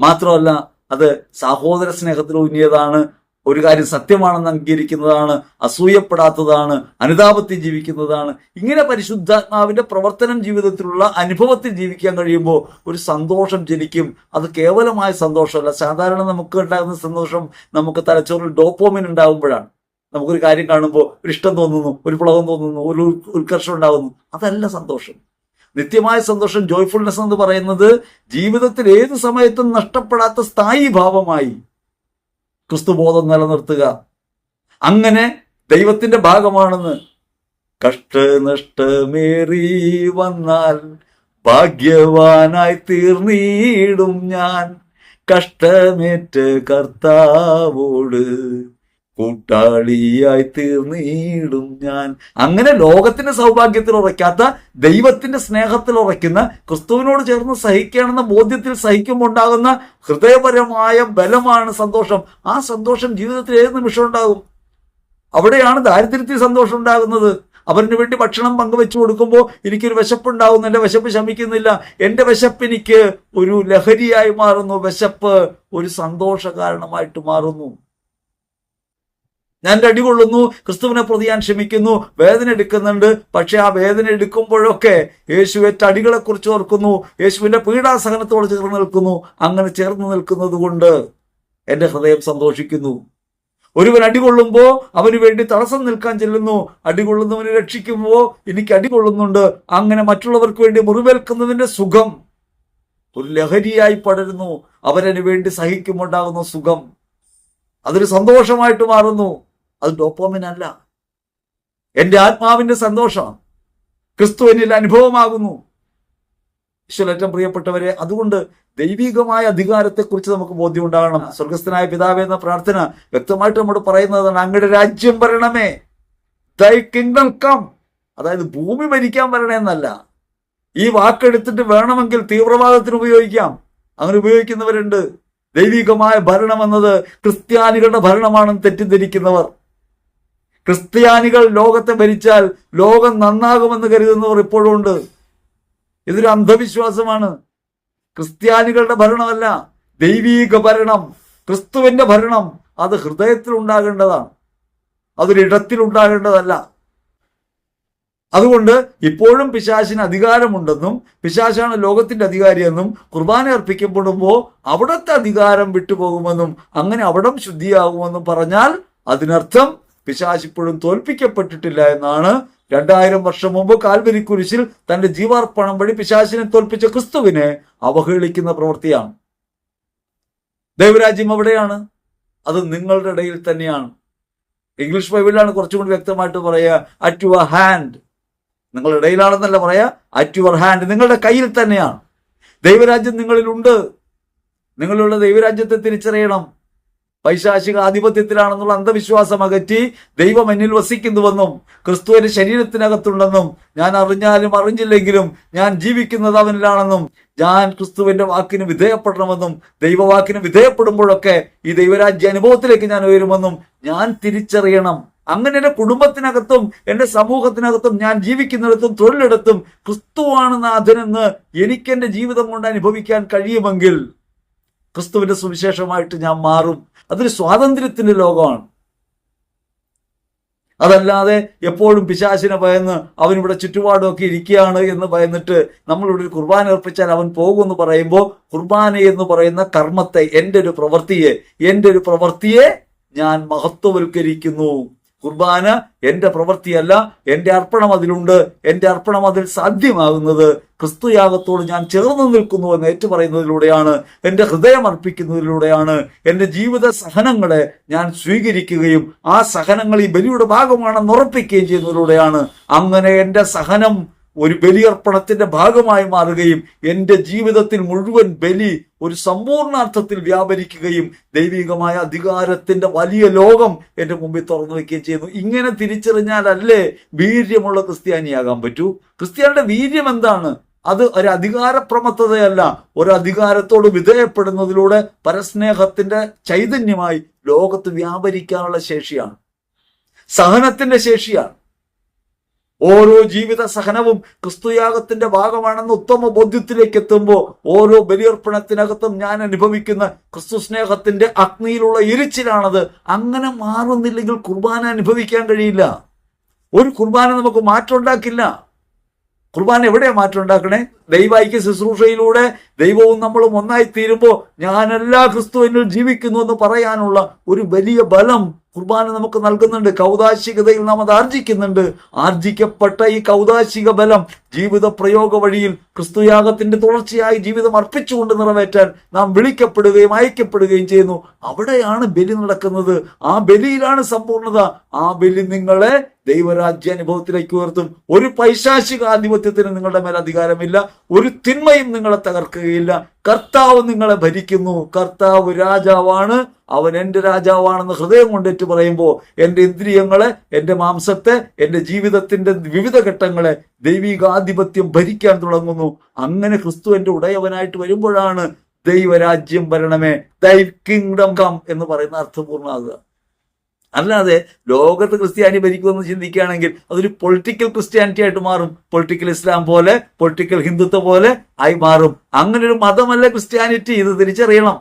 S1: മാത്രമല്ല, അത് സഹോദര സ്നേഹത്തിൽ ഊന്നിയതാണ്. ഒരു കാര്യം സത്യമാണെന്ന് അംഗീകരിക്കുന്നതാണ്, അസൂയപ്പെടാത്തതാണ്, അനുതാപത്തിൽ ജീവിക്കുന്നതാണ്. ഇങ്ങനെ പരിശുദ്ധാത്മാവിന്റെ പ്രവർത്തനം ജീവിതത്തിലുള്ള അനുഭവത്തിൽ ജീവിക്കാൻ കഴിയുമ്പോൾ ഒരു സന്തോഷം ജനിക്കും. അത് കേവലമായ സന്തോഷമല്ല. സാധാരണ നമുക്ക് ഉണ്ടാകുന്ന സന്തോഷം നമുക്ക് തലച്ചോറിൽ ഡോപ്പോമിൻ ഉണ്ടാകുമ്പോഴാണ്. നമുക്കൊരു കാര്യം കാണുമ്പോൾ ഒരു ഇഷ്ടം തോന്നുന്നു, ഒരു പുളകം തോന്നുന്നു, ഒരു ഉത്കർഷം ഉണ്ടാകുന്നു. അതല്ല സന്തോഷം. നിത്യമായ സന്തോഷം, ജോയ്ഫുൾനെസ് എന്ന് പറയുന്നത് ജീവിതത്തിൽ ഏത് സമയത്തും നഷ്ടപ്പെടാത്ത സ്ഥായി ഭാവമായി ക്രിസ്തുബോധം നിലനിർത്തുക. അങ്ങനെ ദൈവത്തിന്റെ ഭാഗമാണെന്ന്. കഷ്ടനഷ്ടമേറി വന്നാൽ ഭാഗ്യവാനായി തീർന്നിടും ഞാൻ, കഷ്ടമേറ്റ് കർത്താവോട് കൂട്ടാളിയായി തീർന്നിടും ഞാൻ. അങ്ങനെ ലോകത്തിന്റെ സൗഭാഗ്യത്തിൽ ഉറയ്ക്കാത്ത ദൈവത്തിന്റെ സ്നേഹത്തിൽ ഉറയ്ക്കുന്ന, ക്രിസ്തുവിനോട് ചേർന്ന് സഹിക്കുകയാണെന്ന ബോധ്യത്തിൽ സഹിക്കുമ്പോൾ ഉണ്ടാകുന്ന ഹൃദയപരമായ ബലമാണ് സന്തോഷം. ആ സന്തോഷം ജീവിതത്തിൽ ഏത് നിമിഷം ഉണ്ടാകും. അവിടെയാണ് ദാരിദ്ര്യത്തിൽ സന്തോഷം ഉണ്ടാകുന്നത്. അവന് വേണ്ടി ഭക്ഷണം പങ്കുവെച്ചു കൊടുക്കുമ്പോൾ എനിക്കൊരു വിശപ്പുണ്ടാകുന്നു, എൻ്റെ വിശപ്പ് ശമിക്കുന്നില്ല. എൻ്റെ വിശപ്പ് എനിക്ക് ഒരു ലഹരിയായി മാറുന്നു. വിശപ്പ് ഒരു സന്തോഷ കാരണമായിട്ട് മാറുന്നു. ഞാൻ അടി കൊള്ളുന്നു, ക്രിസ്തുവിനെ പ്രതി ഞാൻ ക്ഷമിക്കുന്നു, വേദന എടുക്കുന്നുണ്ട്. പക്ഷെ ആ വേദന എടുക്കുമ്പോഴൊക്കെ യേശുവേറ്റ അടികളെ കുറിച്ച് ഓർക്കുന്നു, യേശുവിന്റെ പീഡാസഹനത്തോട് ചേർന്ന് നിൽക്കുന്നു. അങ്ങനെ ചേർന്ന് നിൽക്കുന്നത് കൊണ്ട് എന്റെ ഹൃദയം സന്തോഷിക്കുന്നു. ഒരുവൻ അടികൊള്ളുമ്പോൾ അവന് വേണ്ടി തടസ്സം നിൽക്കാൻ ചെല്ലുന്നു. അടികൊള്ളുന്നവനെ രക്ഷിക്കുമ്പോൾ എനിക്ക് അടികൊള്ളുന്നുണ്ട്. അങ്ങനെ മറ്റുള്ളവർക്ക് വേണ്ടി മുറിവേൽക്കുന്നതിന്റെ സുഖം ഒരു ലഹരിയായി പടരുന്നു. അവരതിനു വേണ്ടി സഹിക്കുമുണ്ടാകുന്ന സുഖം അതൊരു സന്തോഷമായിട്ട് മാറുന്നു. അത് ഡോപ്പോമിൻ അല്ല, എൻ്റെ ആത്മാവിന്റെ സന്തോഷം ക്രിസ്തു എന്നിൽ അനുഭവമാകുന്നു. ഈശ്വരേറ്റവും പ്രിയപ്പെട്ടവരെ, അതുകൊണ്ട് ദൈവികമായ അധികാരത്തെക്കുറിച്ച് നമുക്ക് ബോധ്യം ഉണ്ടാകണം. സ്വർഗസ്ഥനായ പിതാവേ എന്ന പ്രാർത്ഥന വ്യക്തമായിട്ട് നമ്മൾ പറയുന്നതാണ്, അങ്ങയുടെ രാജ്യം വരണമേ, ദൈ കിങ്ഡം കം. അതായത് ഭൂമി ഭരിക്കാൻ വരണമെന്നല്ല. ഈ വാക്കെടുത്തിട്ട് വേണമെങ്കിൽ തീവ്രവാദത്തിന് ഉപയോഗിക്കാം. അങ്ങനെ ഉപയോഗിക്കുന്നവരുണ്ട്. ദൈവികമായ ഭരണം എന്നത് ക്രിസ്ത്യാനികളുടെ ഭരണമാണെന്ന് തെറ്റിദ്ധരിക്കുന്നവർ, ക്രിസ്ത്യാനികൾ ലോകത്തെ ഭരിച്ചാൽ ലോകം നന്നാകുമെന്ന് കരുതുന്നവർ ഇപ്പോഴും ഉണ്ട്. ഇതൊരു അന്ധവിശ്വാസമാണ്. ക്രിസ്ത്യാനികളുടെ ഭരണമല്ല, ദൈവീക ഭരണം, ക്രിസ്തുവിന്റെ ഭരണം അത് ഹൃദയത്തിൽ ഉണ്ടാകേണ്ടതാണ്, അതൊരിടത്തിൽ ഉണ്ടാകേണ്ടതല്ല. അതുകൊണ്ട് ഇപ്പോഴും പിശാചിന് അധികാരമുണ്ടെന്നും പിശാചാണ് ലോകത്തിന്റെ അധികാരിയെന്നും കുർബാന അർപ്പിക്കപ്പെടുമ്പോൾ അവിടത്തെ അധികാരം വിട്ടുപോകുമെന്നും അങ്ങനെ അവിടം ശുദ്ധിയാകുമെന്നും പറഞ്ഞാൽ അതിനർത്ഥം പിശാച് ഇപ്പോഴും തോൽപ്പിക്കപ്പെട്ടിട്ടില്ല എന്നാണ്. 2000 വർഷം മുമ്പ് കാൽവരി കുരിശിൽ തന്റെ ജീവാർപ്പണം വഴി പിശാചിനെ തോൽപ്പിച്ച ക്രിസ്തുവിനെ അവഹേളിക്കുന്ന പ്രവൃത്തിയാണ്. ദൈവരാജ്യം എവിടെയാണ്? അത് നിങ്ങളുടെ ഇടയിൽ തന്നെയാണ്. ഇംഗ്ലീഷ് ബൈബിളിലാണ് കുറച്ചും കൂടി വ്യക്തമായിട്ട് പറയുക, അറ്റ് യുവർ ഹാൻഡ്. നിങ്ങളുടെ ഇടയിലാണെന്നല്ല പറയാ, അറ്റ് യുവർ ഹാൻഡ്, നിങ്ങളുടെ കയ്യിൽ തന്നെയാണ്. ദൈവരാജ്യം നിങ്ങളിലുണ്ട്. നിങ്ങളുള്ള ദൈവരാജ്യത്തെ തിരിച്ചറിയണം. പൈശാചിക ആധിപത്യത്തിലാണെന്നുള്ള അന്ധവിശ്വാസം അകറ്റി ദൈവം എന്നിൽ വസിക്കുന്നുവെന്നും ക്രിസ്തുവിന്റെ ശരീരത്തിനകത്തുണ്ടെന്നും ഞാൻ അറിഞ്ഞാലും അറിഞ്ഞില്ലെങ്കിലും ഞാൻ ജീവിക്കുന്നത് അവനിലാണെന്നും ഞാൻ ക്രിസ്തുവിന്റെ വാക്കിന് വിധേയപ്പെടണമെന്നും ദൈവവാക്കിന് വിധേയപ്പെടുമ്പോഴൊക്കെ ഈ ദൈവരാജ്യ അനുഭവത്തിലേക്ക് ഞാൻ ഉയരുമെന്നും ഞാൻ തിരിച്ചറിയണം. അങ്ങനെ എന്റെ കുടുംബത്തിനകത്തും എന്റെ സമൂഹത്തിനകത്തും ഞാൻ ജീവിക്കുന്നിടത്തും തൊഴിലിടത്തും ക്രിസ്തുവാണ് നാഥനെന്ന് എനിക്ക് എന്റെ ജീവിതം കൊണ്ട് അനുഭവിക്കാൻ കഴിയുമെങ്കിൽ ക്രിസ്തുവിന്റെ സുവിശേഷമായിട്ട് ഞാൻ മാറും. അതൊരു സ്വാതന്ത്ര്യത്തിന്റെ ലോകമാണ്. അതല്ലാതെ എപ്പോഴും പിശാചിനെ ഭയന്ന് അവനിവിടെ ചുറ്റുപാടുമൊക്കെ ഇരിക്കുകയാണ് എന്ന് ഭയന്നിട്ട് നമ്മളിവിടെ ഒരു കുർബാന അർപ്പിച്ചാൽ അവൻ പോകുമെന്ന് പറയുമ്പോൾ കുർബാന എന്ന് പറയുന്ന കർമ്മത്തെ, എൻ്റെ ഒരു പ്രവൃത്തിയെ ഞാൻ മഹത്വവൽക്കരിക്കുന്നു. കുർബാന എൻ്റെ പ്രവൃത്തിയല്ല, എൻ്റെ അർപ്പണം അതിലുണ്ട്. എൻ്റെ അർപ്പണം അതിൽ സാധ്യമാകുന്നത് ക്രിസ്തുയാഗത്തോട് ഞാൻ ചേർന്ന് നിൽക്കുന്നു എന്ന് ഏറ്റുപറയുന്നതിലൂടെയാണ്, എൻ്റെ ഹൃദയം അർപ്പിക്കുന്നതിലൂടെയാണ്, എൻ്റെ ജീവിത സഹനങ്ങളെ ഞാൻ സ്വീകരിക്കുകയും ആ സഹനങ്ങൾ ഈ ബലിയുടെ ഭാഗമാണെന്ന് ഉറപ്പിക്കുകയും ചെയ്യുന്നതിലൂടെയാണ്. അങ്ങനെ എൻ്റെ സഹനം ഒരു ബലിയർപ്പണത്തിന്റെ ഭാഗമായി മാറുകയും എൻ്റെ ജീവിതത്തിൽ മുഴുവൻ ബലി ഒരു സമ്പൂർണാർത്ഥത്തിൽ വ്യാപരിക്കുകയും ദൈവികമായ അധികാരത്തിന്റെ വലിയ ലോകം എൻ്റെ മുമ്പിൽ തുറന്നു വയ്ക്കുകയും ചെയ്യുന്നു. ഇങ്ങനെ തിരിച്ചറിഞ്ഞാലല്ലേ വീര്യമുള്ള ക്രിസ്ത്യാനിയാകാൻ പറ്റൂ. ക്രിസ്ത്യാനിയുടെ വീര്യം എന്താണ്? അത് ഒരു അധികാരപ്രമത്തതയല്ല, ഒരു അധികാരത്തോട് വിധേയപ്പെടുന്നതിലൂടെ പരസ്നേഹത്തിന്റെ ചൈതന്യമായി ലോകത്ത് വ്യാപരിക്കാനുള്ള ശേഷിയാണ്, സഹനത്തിന്റെ ശേഷിയാണ്. ഓരോ ജീവിത സഹനവും ക്രിസ്തുയാഗത്തിന്റെ ഭാഗമാണെന്ന് ഉത്തമ ബോധ്യത്തിലേക്ക് എത്തുമ്പോൾ ഓരോ ബലിയർപ്പണത്തിനകത്തും ഞാൻ അനുഭവിക്കുന്ന ക്രിസ്തു സ്നേഹത്തിന്റെ അഗ്നിയിലുള്ള എരിച്ചിലാണത്. അങ്ങനെ മാറുന്നില്ലെങ്കിൽ കുർബാന അനുഭവിക്കാൻ കഴിയില്ല. ഒരു കുർബാന നമുക്ക് മാറ്റം ഉണ്ടാക്കില്ല. കുർബാന എവിടെയാ മാറ്റം ഉണ്ടാക്കണേ? ദൈവൈക്യ ശുശ്രൂഷയിലൂടെ ദൈവവും നമ്മളും ഒന്നായി തീരുമ്പോൾ ഞാനെല്ലാ ക്രിസ്തുവിനിൽ ജീവിക്കുന്നു എന്ന് പറയാനുള്ള ഒരു വലിയ ബലം കുർബാന നമുക്ക് നൽകുന്നുണ്ട്. കൗദാശികതയിൽ നാം അത് ആർജിക്കുന്നുണ്ട്. ആർജിക്കപ്പെട്ട ഈ കൗദാശിക ബലം ജീവിത പ്രയോഗ വഴിയിൽ ക്രിസ്തുയാഗത്തിന്റെ തുടർച്ചയായി ജീവിതം അർപ്പിച്ചുകൊണ്ട് നിറവേറ്റാൻ നാം വിളിക്കപ്പെടുകയും അയക്കപ്പെടുകയും ചെയ്യുന്നു. അവിടെയാണ് ബലി നടക്കുന്നത്. ആ ബലിയിലാണ് സമ്പൂർണത. ആ ബലി നിങ്ങളെ ദൈവരാജ്യ അനുഭവത്തിലേക്ക് ഉയർത്തും. ഒരു പൈശാചിക ആധിപത്യത്തിന് നിങ്ങളുടെ മേൽ അധികാരമില്ല. ഒരു തിന്മയും നിങ്ങളെ തകർക്കുകയില്ല. കർത്താവ് നിങ്ങളെ ഭരിക്കുന്നു. കർത്താവ് രാജാവാണ്. അവൻ എൻ്റെ രാജാവാണെന്ന് ഹൃദയം കൊണ്ടേറ്റ് പറയുമ്പോൾ എൻ്റെ ഇന്ദ്രിയങ്ങളെ, എൻ്റെ മാംസത്തെ, എൻ്റെ ജീവിതത്തിന്റെ വിവിധ ഘട്ടങ്ങളെ ദൈവികാധിപത്യം ഭരിക്കാൻ തുടങ്ങുന്നു. അങ്ങനെ ക്രിസ്തു എൻ്റെ ഉടയവനായിട്ട് വരുമ്പോഴാണ് ദൈവരാജ്യം വരണമേ, ദൈ കിങ്ഡം കം എന്ന് പറയുന്ന അർത്ഥപൂർണ്ണമാകുക. അല്ലാതെ ലോകത്ത് ക്രിസ്ത്യാനി ഭരിക്കുമെന്ന് ചിന്തിക്കുകയാണെങ്കിൽ അതൊരു പൊളിറ്റിക്കൽ ക്രിസ്ത്യാനിറ്റി ആയിട്ട് മാറും. പൊളിറ്റിക്കൽ ഇസ്ലാം പോലെ, പൊളിറ്റിക്കൽ ഹിന്ദുത്വം പോലെ ആയി മാറും. അങ്ങനെ ഒരു മതമല്ല ക്രിസ്ത്യാനിറ്റി. ഇത് തിരിച്ചറിയണം.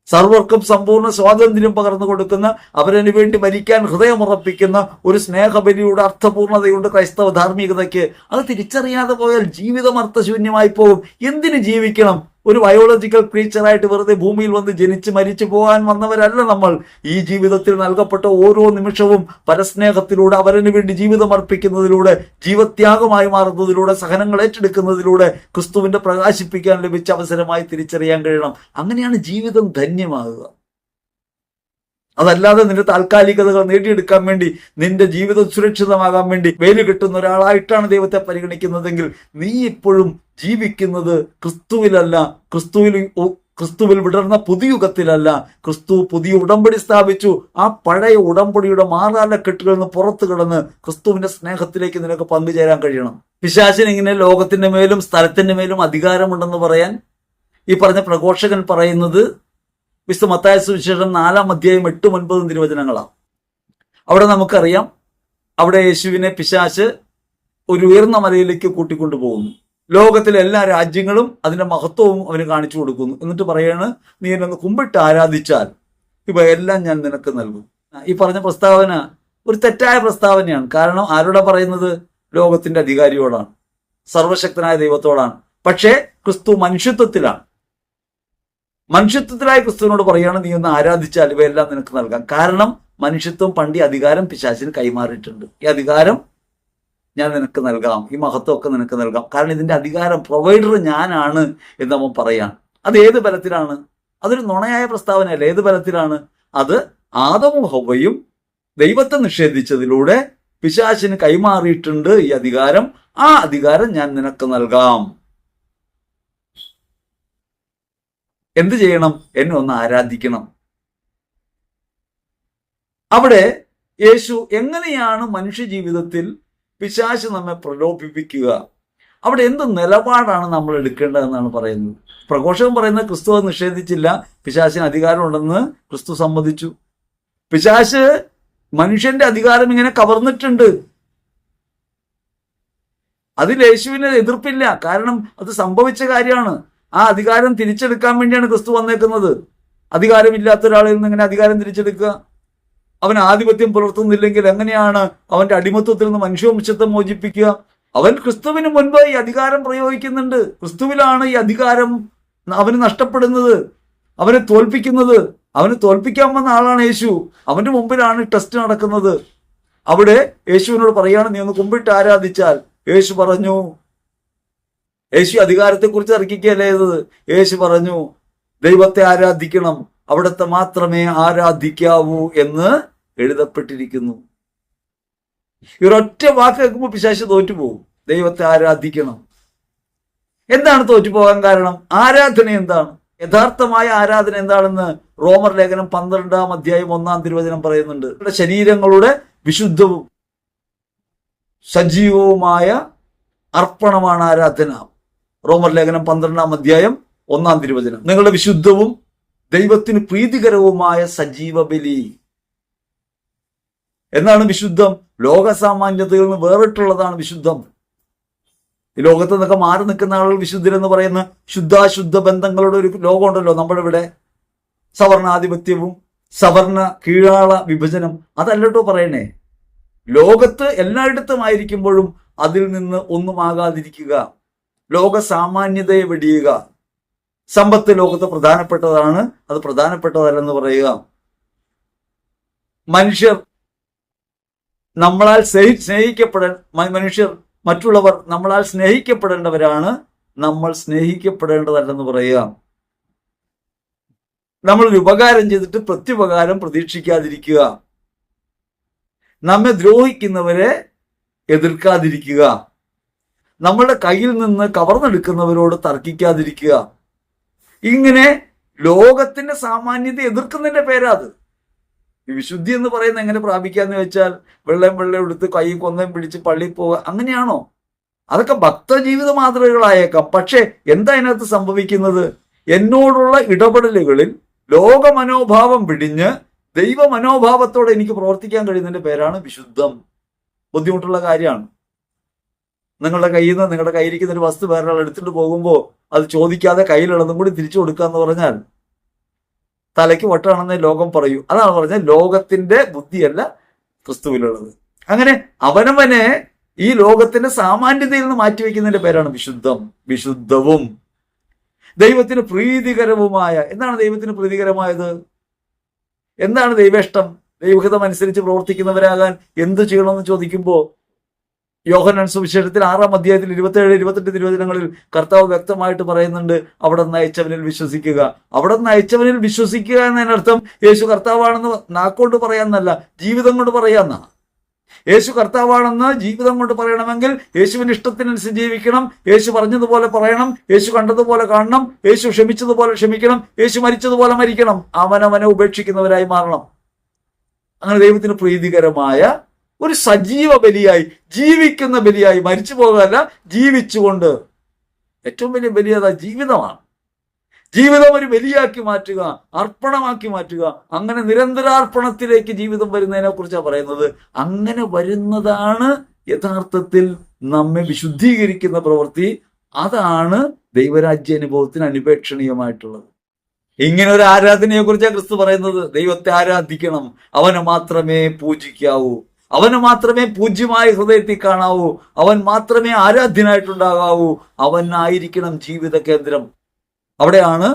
S1: സർവർക്കും സമ്പൂർണ്ണ സ്വാതന്ത്ര്യം പകർന്നു കൊടുക്കുന്ന, അവരതിനു വേണ്ടി മരിക്കാൻ ഹൃദയമുറപ്പിക്കുന്ന ഒരു സ്നേഹബലിയുടെ അർത്ഥപൂർണതയുണ്ട് ക്രൈസ്തവ ധാർമ്മികതയ്ക്ക്. അത് തിരിച്ചറിയാതെ പോയാൽ ജീവിതം അർത്ഥശൂന്യമായി പോകും. എന്തിനു ജീവിക്കണം? ഒരു ബയോളജിക്കൽ ക്രീച്ചറായിട്ട് വെറുതെ ഭൂമിയിൽ വന്ന് ജനിച്ച് മരിച്ചു പോകാൻ വന്നവരല്ല നമ്മൾ. ഈ ജീവിതത്തിൽ നൽകപ്പെട്ട ഓരോ നിമിഷവും പരസ്നേഹത്തിലൂടെ, അവരന് വേണ്ടി ജീവിതം അർപ്പിക്കുന്നതിലൂടെ, ജീവത്യാഗമായി മാറുന്നതിലൂടെ, സഹനങ്ങൾ ഏറ്റെടുക്കുന്നതിലൂടെ ക്രിസ്തുവിന്റെ പ്രകാശിപ്പിക്കാൻ ലഭിച്ച അവസരമായി തിരിച്ചറിയാൻ കഴിയണം. അങ്ങനെയാണ് ജീവിതം ധന്യമാകുക. അതല്ലാതെ നിന്റെ താൽക്കാലികതകൾ നേടിയെടുക്കാൻ വേണ്ടി, നിന്റെ ജീവിതം സുരക്ഷിതമാകാൻ വേണ്ടി വേലി കെട്ടുന്ന ഒരാളായിട്ടാണ് ദൈവത്തെ പരിഗണിക്കുന്നതെങ്കിൽ നീ ഇപ്പോഴും ജീവിക്കുന്നത് ക്രിസ്തുവിലല്ല, ക്രിസ്തുവിൽ വിടർന്ന പുതുയുഗത്തിലല്ല. ക്രിസ്തു പുതിയ ഉടമ്പടി സ്ഥാപിച്ചു. ആ പഴയ ഉടമ്പടിയുടെ മാറാലക്കെട്ടുകളിൽ നിന്ന് പുറത്തു കിടന്ന് ക്രിസ്തുവിന്റെ സ്നേഹത്തിലേക്ക് നിനക്ക് പങ്കുചേരാൻ കഴിയണം. പിശാചിന് ഇങ്ങനെ ലോകത്തിന്റെ മേലും സ്ഥലത്തിന്റെ മേലും അധികാരമുണ്ടെന്ന് പറയാൻ ഈ പറഞ്ഞ പ്രഘോഷകൻ പറയുന്നത് വിശുദ്ധ മത്തായി സുവിശേഷം 4-ാം അധ്യായം 8-9 തിരുവചനങ്ങളാണ്. അവിടെ നമുക്കറിയാം, അവിടെ യേശുവിനെ പിശാച് ഒരു ഉയർന്ന മലയിലേക്ക് കൂട്ടിക്കൊണ്ടു പോകുന്നു. ലോകത്തിലെ എല്ലാ രാജ്യങ്ങളും അതിന്റെ മഹത്വവും അവന് കാണിച്ചു കൊടുക്കുന്നു. എന്നിട്ട് പറയാണ്, നീ എന്നെ കുമ്പിട്ട് ആരാധിച്ചാൽ ഇവ എല്ലാം ഞാൻ നിനക്ക് നൽകും. ഈ പറഞ്ഞ പ്രസ്താവന ഒരു തെറ്റായ പ്രസ്താവനയാണ്. കാരണം ആരോടാ പറയുന്നത്? ലോകത്തിന്റെ അധികാരിയോടാണ്, സർവശക്തനായ ദൈവത്തോടാണ്. പക്ഷേ ക്രിസ്തു മനുഷ്യത്വത്തിലാണ്. മനുഷ്യത്വത്തിലായ ക്രിസ്തുവിനോട് പറയാണ്, നീ ഒന്ന് ആരാധിച്ചാൽ ഇവയെല്ലാം നിനക്ക് നൽകാം. കാരണം മനുഷ്യത്വം പണ്ട് ഈ അധികാരം പിശാചിന് കൈമാറിയിട്ടുണ്ട്. ഈ അധികാരം ഞാൻ നിനക്ക് നൽകാം, ഈ മഹത്വമൊക്കെ നിനക്ക് നൽകാം. കാരണം ഇതിന്റെ അധികാരം പ്രൊവൈഡർ ഞാനാണ് എന്ന് അവൻ പറയാണ്. അത് ഏത് ബലത്തിലാണ്? അതൊരു നുണയായ പ്രസ്താവനയല്ല. ഏത് ബലത്തിലാണ്? അത് ആദമും ഹവ്വയും ദൈവത്തെ നിഷേധിച്ചതിലൂടെ പിശാചിന് കൈമാറിയിട്ടുണ്ട് ഈ അധികാരം. ആ അധികാരം ഞാൻ നിനക്ക് നൽകാം. എന്ത് ചെയ്യണം? എന്നെ ഒന്ന് ആരാധിക്കണം. അവിടെ യേശു എങ്ങനെയാണ് മനുഷ്യ ജീവിതത്തിൽ പിശാച് നമ്മെ പ്രലോഭിപ്പിക്കുക, അവിടെ എന്ത് നിലപാടാണ് നമ്മൾ എടുക്കേണ്ടതെന്നാണ് പറയുന്നത്. പ്രഘോഷകൻ പറയുന്നത് ക്രിസ്തു അത് നിഷേധിച്ചില്ല, പിശാചിന് അധികാരമുണ്ടെന്ന് ക്രിസ്തു സമ്മതിച്ചു. പിശാച് മനുഷ്യന്റെ അധികാരം ഇങ്ങനെ കവർന്നിട്ടുണ്ട്. അതിൽ യേശുവിന് എതിർപ്പില്ല. കാരണം അത് സംഭവിച്ച കാര്യമാണ്. ആ അധികാരം തിരിച്ചെടുക്കാൻ വേണ്ടിയാണ് ക്രിസ്തു വന്നേക്കുന്നത്. അധികാരമില്ലാത്ത ഒരാളിൽ നിന്ന് എങ്ങനെ അധികാരം തിരിച്ചെടുക്കുക? അവൻ ആധിപത്യം പുലർത്തുന്നില്ലെങ്കിൽ എങ്ങനെയാണ് അവന്റെ അടിമത്വത്തിൽ നിന്ന് മനുഷ്യവംശത്തെ മോചിപ്പിക്കുക? അവൻ ക്രിസ്തുവിന് മുൻപ് ഈ അധികാരം പ്രയോഗിക്കുന്നുണ്ട്. ക്രിസ്തുവിലാണ് ഈ അധികാരം അവന് നഷ്ടപ്പെടുന്നത്, അവനെ തോൽപ്പിക്കുന്നത്. അവന് തോൽപ്പിക്കാൻ വന്ന ആളാണ് യേശു. അവന്റെ മുമ്പിലാണ് ടെസ്റ്റ് നടക്കുന്നത്. അവിടെ യേശുവിനോട് പറയാണ്, നീ ഒന്ന് കുമ്പിട്ട് ആരാധിച്ചാൽ. യേശു പറഞ്ഞു, യേശു അധികാരത്തെക്കുറിച്ച് തർക്കിക്കുകയല്ലേ ചെയ്തത്. യേശു പറഞ്ഞു, ദൈവത്തെ ആരാധിക്കണം, അവിടത്തെ മാത്രമേ ആരാധിക്കാവൂ എന്ന് എഴുതപ്പെട്ടിരിക്കുന്നു. ഈ ഒരൊറ്റ വാക്ക് കേൾക്കുമ്പോൾ പിശാച് തോറ്റുപോകും. ദൈവത്തെ ആരാധിക്കണം. എന്താണ് തോറ്റുപോകാൻ കാരണം? ആരാധന എന്താണ്? യഥാർത്ഥമായ ആരാധന എന്താണെന്ന് റോമർ ലേഖനം 12-ാം അധ്യായം 1-ാം തിരുവചനം പറയുന്നുണ്ട്. ശരീരങ്ങളുടെ വിശുദ്ധവും സജീവവുമായ അർപ്പണമാണ് ആരാധന. റോമർ ലേഖനം 12-ാം അധ്യായം 1-ാം തിരുവചനം. നിങ്ങളുടെ വിശുദ്ധവും ദൈവത്തിന് പ്രീതികരവുമായ സജീവ ബലി. എന്നാണ് വിശുദ്ധം? ലോകസാമാന്യതയിൽ നിന്ന് വേറിട്ടുള്ളതാണ് വിശുദ്ധം. ഈ ലോകത്ത് നിന്നൊക്കെ മാറി നിൽക്കുന്ന ആളുകൾ വിശുദ്ധരെന്ന് പറയുന്ന ശുദ്ധാശുദ്ധ ബന്ധങ്ങളുടെ ഒരു ലോകമുണ്ടല്ലോ നമ്മുടെ ഇവിടെ. സവർണാധിപത്യവും സവർണ കീഴാള വിഭജനം അതല്ലോ പറയണേ. ലോകത്ത് എല്ലായിടത്തും ആയിരിക്കുമ്പോഴും അതിൽ നിന്ന് ഒന്നുമാകാതിരിക്കുക, ലോക സാമാന്യതയെ വെടിയുക. സമ്പത്ത് ലോകത്ത് പ്രധാനപ്പെട്ടതാണ്, അത് പ്രധാനപ്പെട്ടതല്ലെന്ന് പറയുക. മനുഷ്യർ നമ്മളാൽ മനുഷ്യർ മറ്റുള്ളവർ നമ്മളാൽ സ്നേഹിക്കപ്പെടേണ്ടവരാണ്, നമ്മൾ സ്നേഹിക്കപ്പെടേണ്ടതല്ലെന്ന് പറയുക. നമ്മളൊരു ഉപകാരം ചെയ്തിട്ട് പ്രത്യുപകാരം പ്രതീക്ഷിക്കാതിരിക്കുക. നമ്മെ ദ്രോഹിക്കുന്നവരെ എതിർക്കാതിരിക്കുക. നമ്മളുടെ കയ്യിൽ നിന്ന് കവർന്നെടുക്കുന്നവരോട് തർക്കിക്കാതിരിക്കുക. ഇങ്ങനെ ലോകത്തിന്റെ സാമാന്യത എതിർക്കുന്നതിന്റെ പേരാത്. ഈ വിശുദ്ധി എന്ന് പറയുന്നത് എങ്ങനെ പ്രാപിക്കാന്ന് വെച്ചാൽ വെള്ളം എടുത്ത് കൈ കൊന്നയും പിടിച്ച് പള്ളിയിൽ പോവുക, അങ്ങനെയാണോ? അതൊക്കെ ഭക്തജീവിത മാതൃകകളായേക്കാം. പക്ഷെ എന്താ അതിനകത്ത് സംഭവിക്കുന്നത്? എന്നോടുള്ള ഇടപെടലുകളിൽ ലോക മനോഭാവം പിടിഞ്ഞ് ദൈവ മനോഭാവത്തോടെ എനിക്ക് പ്രവർത്തിക്കാൻ കഴിയുന്നതിന്റെ പേരാണ് വിശുദ്ധം. ബുദ്ധിമുട്ടുള്ള കാര്യമാണ്. നിങ്ങളുടെ കയ്യിൽ നിന്ന് നിങ്ങളുടെ കയ്യിരിക്കുന്ന ഒരു വസ്തു വേറൊരാൾ എടുത്തിട്ട് പോകുമ്പോൾ അത് ചോദിക്കാതെ കയ്യിലുള്ളതും കൂടി തിരിച്ചു കൊടുക്കുക എന്ന് പറഞ്ഞാൽ തലയ്ക്ക് വട്ടാണെന്ന് ലോകം പറയൂ. അതാണ് പറഞ്ഞാൽ ലോകത്തിന്റെ ബുദ്ധിയല്ല ക്രിസ്തുവിലുള്ളത്. അങ്ങനെ അവനവനെ ഈ ലോകത്തിന്റെ സാമാന്യതയിൽ നിന്ന് മാറ്റിവെക്കുന്നതിന്റെ പേരാണ് വിശുദ്ധം. വിശുദ്ധവും ദൈവത്തിന് പ്രീതികരവുമായ. എന്താണ് ദൈവത്തിന് പ്രീതികരമായത്? എന്താണ് ദൈവേഷ്ടം? ദൈവഹിതം അനുസരിച്ച് പ്രവർത്തിക്കുന്നവരാകാൻ എന്ത് ചെയ്യണമെന്ന് ചോദിക്കുമ്പോൾ യോഹന്നാൻ സുവിശേഷത്തിൽ 6-ാം അധ്യായത്തിൽ 27-28 തിരുവചനങ്ങളിൽ കർത്താവ് വ്യക്തമായിട്ട് പറയുന്നുണ്ട്, അവിടെ നിന്ന് അയച്ചവനിൽ വിശ്വസിക്കുക. അവിടെ നിന്ന് അയച്ചവനിൽ വിശ്വസിക്കുക എന്നതിനർത്ഥം യേശു കർത്താവാണെന്ന് നാക്കൊണ്ട് പറയാന്നല്ല, ജീവിതം കൊണ്ട് പറയാന്നാ. യേശു കർത്താവാണെന്ന് ജീവിതം കൊണ്ട് പറയണമെങ്കിൽ യേശുവിന്റെ ഇഷ്ടത്തിനനുസരിച്ച് ജീവിക്കണം. യേശു പറഞ്ഞതുപോലെ പറയണം, യേശു കണ്ടതുപോലെ കാണണം, യേശു ക്ഷമിച്ചതുപോലെ ക്ഷമിക്കണം, യേശു മരിച്ചതുപോലെ മരിക്കണം. അവനവനെ ഉപേക്ഷിക്കുന്നവരായി മാറണം. അങ്ങനെ ദൈവത്തിന് പ്രീതികരമായ ഒരു സജീവ ബലിയായി, ജീവിക്കുന്ന ബലിയായി, മരിച്ചു പോകാനല്ല, ജീവിച്ചുകൊണ്ട്. ഏറ്റവും വലിയ ബലി അതാ, ജീവിതമാണ്. ജീവിതം ഒരു ബലിയാക്കി മാറ്റുക, അർപ്പണമാക്കി മാറ്റുക. അങ്ങനെ നിരന്തരാർപ്പണത്തിലേക്ക് ജീവിതം വരുന്നതിനെ കുറിച്ചാണ് പറയുന്നത്. അങ്ങനെ വരുന്നതാണ് യഥാർത്ഥത്തിൽ നമ്മെ വിശുദ്ധീകരിക്കുന്ന പ്രവൃത്തി. അതാണ് ദൈവരാജ്യാനുഭവത്തിന് അനുപേക്ഷണീയമായിട്ടുള്ളത്. ഇങ്ങനെ ഒരു ആരാധനയെ കുറിച്ചാണ് ക്രിസ്തു പറയുന്നത്. ദൈവത്തെ ആരാധിക്കണം, അവനെ മാത്രമേ പൂജിക്കാവൂ, അവന് മാത്രമേ പൂജ്യമായ ഹൃദയത്തിൽ കാണാവൂ, അവൻ മാത്രമേ ആരാധ്യനായിട്ടുണ്ടാകാവൂ, അവനായിരിക്കണം ജീവിത കേന്ദ്രം. അവിടെയാണ്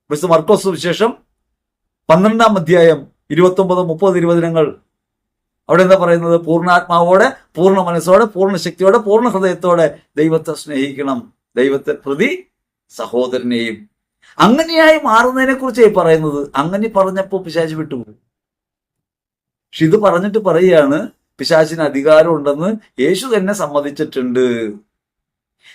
S1: വിശുദ്ധ മർക്കോസ് സുവിശേഷം 12-ാം അധ്യായം 29-30 തിരുവചനങ്ങൾ. അവിടെ എന്താ പറയുന്നത്? പൂർണ്ണാത്മാവോടെ, പൂർണ്ണ മനസ്സോടെ, പൂർണ്ണ ശക്തിയോടെ, പൂർണ്ണ ഹൃദയത്തോടെ ദൈവത്തെ സ്നേഹിക്കണം, ദൈവത്തെ പ്രതി സഹോദരനെയും. അങ്ങനെയായി മാറുന്നതിനെ കുറിച്ചായി പറയുന്നത്. അങ്ങനെ പറഞ്ഞപ്പോൾ പിശാച് വിട്ടുപോകും. പക്ഷെ ഇത് പറഞ്ഞിട്ട് പറയുകയാണ് പിശാചിന് അധികാരം ഉണ്ടെന്ന് യേശു തന്നെ സമ്മതിച്ചിട്ടുണ്ട്.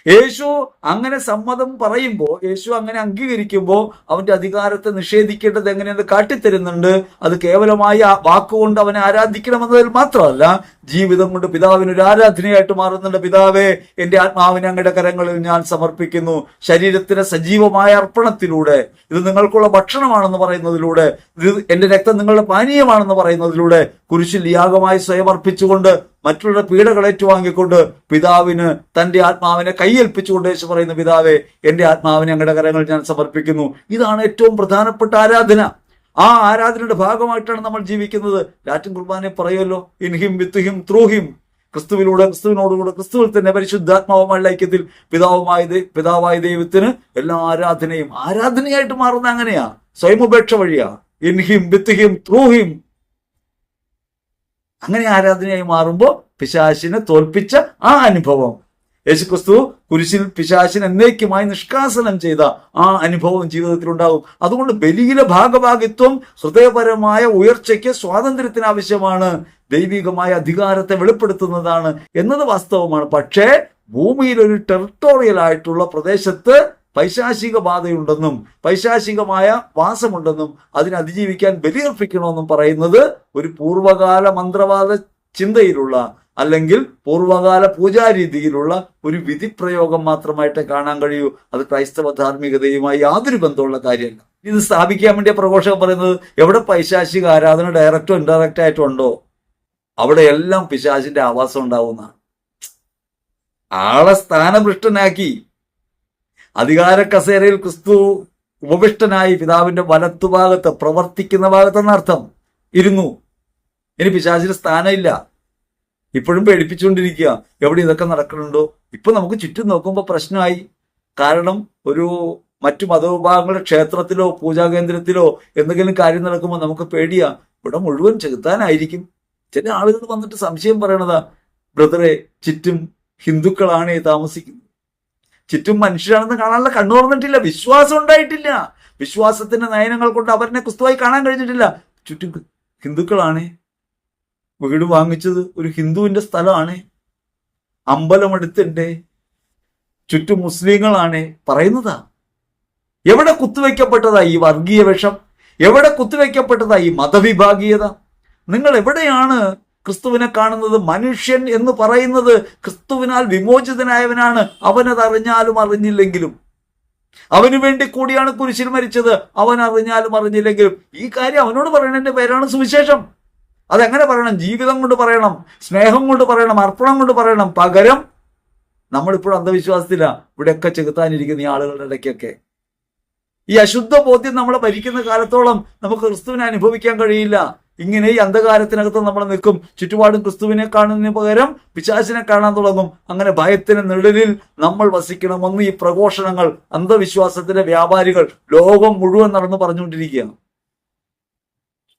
S1: യേശു അങ്ങനെ സമ്മതം പറയുമ്പോൾ, യേശു അങ്ങനെ അംഗീകരിക്കുമ്പോൾ അവന്റെ അധികാരത്തെ നിഷേധിക്കേണ്ടത് എങ്ങനെയെന്ന് കാട്ടിത്തരുന്നുണ്ട്. അത് കേവലമായി ആ വാക്കുകൊണ്ട് അവനെ ആരാധിക്കണമെന്നതിൽ മാത്രമല്ല, ജീവിതം കൊണ്ട് പിതാവിനൊരു ആരാധനയായിട്ട് മാറുന്നുണ്ട്. പിതാവേ, എന്റെ ആത്മാവിനെ അങ്ങയുടെ കരങ്ങളിൽ ഞാൻ സമർപ്പിക്കുന്നു. ശരീരത്തിന് സജീവമായ അർപ്പണത്തിലൂടെ, ഇത് നിങ്ങൾക്കുള്ള ഭക്ഷണമാണെന്ന് പറയുന്നതിലൂടെ, ഇത് എന്റെ രക്തം നിങ്ങളുടെ പാനീയമാണെന്ന് പറയുന്നതിലൂടെ, കുരിശിൽ യാഗമായി സ്വയം അർപ്പിച്ചുകൊണ്ട് മറ്റുള്ള പീഡകൾ ഏറ്റുവാങ്ങിക്കൊണ്ട് പിതാവിന് തന്റെ ആത്മാവിനെ കൈയേൽപ്പിച്ചുകൊണ്ട് യേശു പറയുന്നു, പിതാവേ, എന്റെ ആത്മാവിനെ അങ്ങയുടെ കരങ്ങളിൽ ഞാൻ സമർപ്പിക്കുന്നു. ഇതാണ് ഏറ്റവും പ്രധാനപ്പെട്ട ആരാധന. ആ ആരാധനയുടെ ഭാഗമായിട്ടാണ് നമ്മൾ ജീവിക്കുന്നത്. ലാറ്റിൻ കുർബാനയെ പറയുമല്ലോ, in him with him through him. ക്രിസ്തുവിലൂടെ, ക്രിസ്തുവിനോടുകൂടെ, ക്രിസ്തുവിൽ തന്നെ പരിശുദ്ധാത്മാവുമായുള്ള ഐക്യത്തിൽ പിതാവായ ദൈവത്തിന് എല്ലാ ആരാധനയും ആരാധനയായിട്ട് മാറുന്ന അങ്ങനെയാ, സ്വയമുപേക്ഷ വഴിയാ. In him with him through him. അങ്ങനെ ആരാധനയായി മാറുമ്പോൾ പിശാചിനെ തോൽപ്പിച്ച ആ അനുഭവം, യേശുക്രിസ്തു കുരിശിൽ പിശാചിനെ എന്നേക്കുമായി നിഷ്കാസനം ചെയ്ത ആ അനുഭവം ജീവിതത്തിലുണ്ടാകും. അതുകൊണ്ട് ബലിയിലെ ഭാഗഭാഗിത്വം ഹൃദയപരമായ ഉയർച്ചയ്ക്ക്, സ്വാതന്ത്ര്യത്തിന് ആവശ്യമാണ്. ദൈവികമായ അധികാരത്തെ വെളിപ്പെടുത്തുന്നതാണ് എന്നത് വാസ്തവമാണ്. പക്ഷേ ഭൂമിയിൽ ഒരു ടെറിട്ടോറിയൽ ആയിട്ടുള്ള പ്രദേശത്ത് പൈശാചിക ബാധയുണ്ടെന്നും പൈശാചികമായ വാസമുണ്ടെന്നും അതിനെ അതിജീവിക്കാൻ ബലിയർപ്പിക്കണമെന്നും പറയുന്നത് ഒരു പൂർവകാല മന്ത്രവാദ ചിന്തയിലുള്ള, അല്ലെങ്കിൽ പൂർവകാല പൂജാരീതിയിലുള്ള ഒരു വിധിപ്രയോഗം മാത്രമായിട്ട് കാണാൻ കഴിയൂ. അത് ക്രൈസ്തവ ധാർമ്മികതയുമായി യാതൊരു ബന്ധമുള്ള കാര്യമല്ല. ഇത് സ്ഥാപിക്കാൻ വേണ്ടിയ പ്രഘോഷകൻ പറയുന്നത്, എവിടെ പൈശാചിക ആരാധന ഡയറക്റ്റോ ഇൻഡയറക്റ്റ് ആയിട്ടോ ഉണ്ടോ, അവിടെ എല്ലാം പിശാചിന്റെ ആവാസം ഉണ്ടാവുന്ന, ആളെ സ്ഥാനഭ്രഷ്ടനാക്കി അധികാര കസേരയിൽ ക്രിസ്തു ഉപവിഷ്ടനായി പിതാവിന്റെ വലത്തുഭാഗത്ത്, പ്രവർത്തിക്കുന്ന ഭാഗത്തെന്നർത്ഥം, ഇരുന്നു. ഇനി പിശാചിന് സ്ഥാനമില്ല. ഇപ്പോഴും പേടിപ്പിച്ചുകൊണ്ടിരിക്കുക. എവിടെ ഇതൊക്കെ നടക്കുന്നുണ്ടോ? ഇപ്പൊ നമുക്ക് ചുറ്റും നോക്കുമ്പോൾ പ്രശ്നമായി. കാരണം ഒരു മറ്റു മതവിഭാഗങ്ങളുടെ ക്ഷേത്രത്തിലോ പൂജാകേന്ദ്രത്തിലോ എന്തെങ്കിലും കാര്യം നടക്കുമ്പോൾ നമുക്ക് പേടിയാ, ഇവിടെ മുഴുവൻ ചെകുത്താനായിരിക്കും. ചില ആളുകൾ വന്നിട്ട് സംശയം പറയണതാ, ബ്രദറെ, ചുറ്റും ഹിന്ദുക്കളാണ് താമസിക്കുന്നത്, ചുറ്റും മനുഷ്യരാണെന്ന് കാണാനുള്ള കണ്ണു തുറന്നിട്ടില്ല, വിശ്വാസം ഉണ്ടായിട്ടില്ല, വിശ്വാസത്തിന്റെ നയനങ്ങൾ കൊണ്ട് അവരെ ക്രിസ്തുവായി കാണാൻ കഴിഞ്ഞിട്ടില്ല. ചുറ്റും ഹിന്ദുക്കളാണ്, വീട് വാങ്ങിച്ചത് ഒരു ഹിന്ദുവിന്റെ സ്ഥലമാണ്, അമ്പലമെടുത്തുണ്ട്, ചുറ്റും മുസ്ലിങ്ങളാണ് പറയുന്നതാ. എവിടെ കുത്തുവെക്കപ്പെട്ടതാ ഈ വർഗീയ വിഷം? എവിടെ കുത്തുവെക്കപ്പെട്ടതാ ഈ മതവിഭാഗീയത? നിങ്ങൾ എവിടെയാണ് ക്രിസ്തുവിനെ കാണുന്നത്? മനുഷ്യൻ എന്ന് പറയുന്നത് ക്രിസ്തുവിനാൽ വിമോചിതനായവനാണ്. അവനത് അറിഞ്ഞാലും അറിഞ്ഞില്ലെങ്കിലും. അവന് വേണ്ടി കൂടിയാണ് കുരിശിൽ മരിച്ചത്, അവൻ അറിഞ്ഞാലും അറിഞ്ഞില്ലെങ്കിലും. ഈ കാര്യം അവനോട് പറയണതിന്റെ പേരാണ് സുവിശേഷം. അതെങ്ങനെ പറയണം? ജീവിതം കൊണ്ട് പറയണം, സ്നേഹം കൊണ്ട് പറയണം, അർപ്പണം കൊണ്ട് പറയണം. പകരം നമ്മളിപ്പോഴും അന്ധവിശ്വാസത്തില. ഇവിടെയൊക്കെ ചെകുത്താനിരിക്കുന്ന ഈ ആളുകളുടെ ഇടയ്ക്കൊക്കെ ഈ അശുദ്ധ ബോധ്യം നമ്മളെ ഭരിക്കുന്ന കാലത്തോളം നമുക്ക് ക്രിസ്തുവിനെ അനുഭവിക്കാൻ കഴിയില്ല. ഇങ്ങനെ ഈ അന്ധകാരത്തിനകത്ത് നമ്മൾ നിൽക്കും. ചുറ്റുപാടും ക്രിസ്തുവിനെ കാണുന്നതിന് പകരം പിശാചിനെ കാണാൻ തുടങ്ങും. അങ്ങനെ ഭയത്തിന് നിഴലിൽ നമ്മൾ വസിക്കണം. ഒന്ന് ഈ പ്രഘോഷണങ്ങൾ, അന്ധവിശ്വാസത്തിന്റെ വ്യാപാരികൾ ലോകം മുഴുവൻ നടന്ന് പറഞ്ഞുകൊണ്ടിരിക്കുകയാണ്.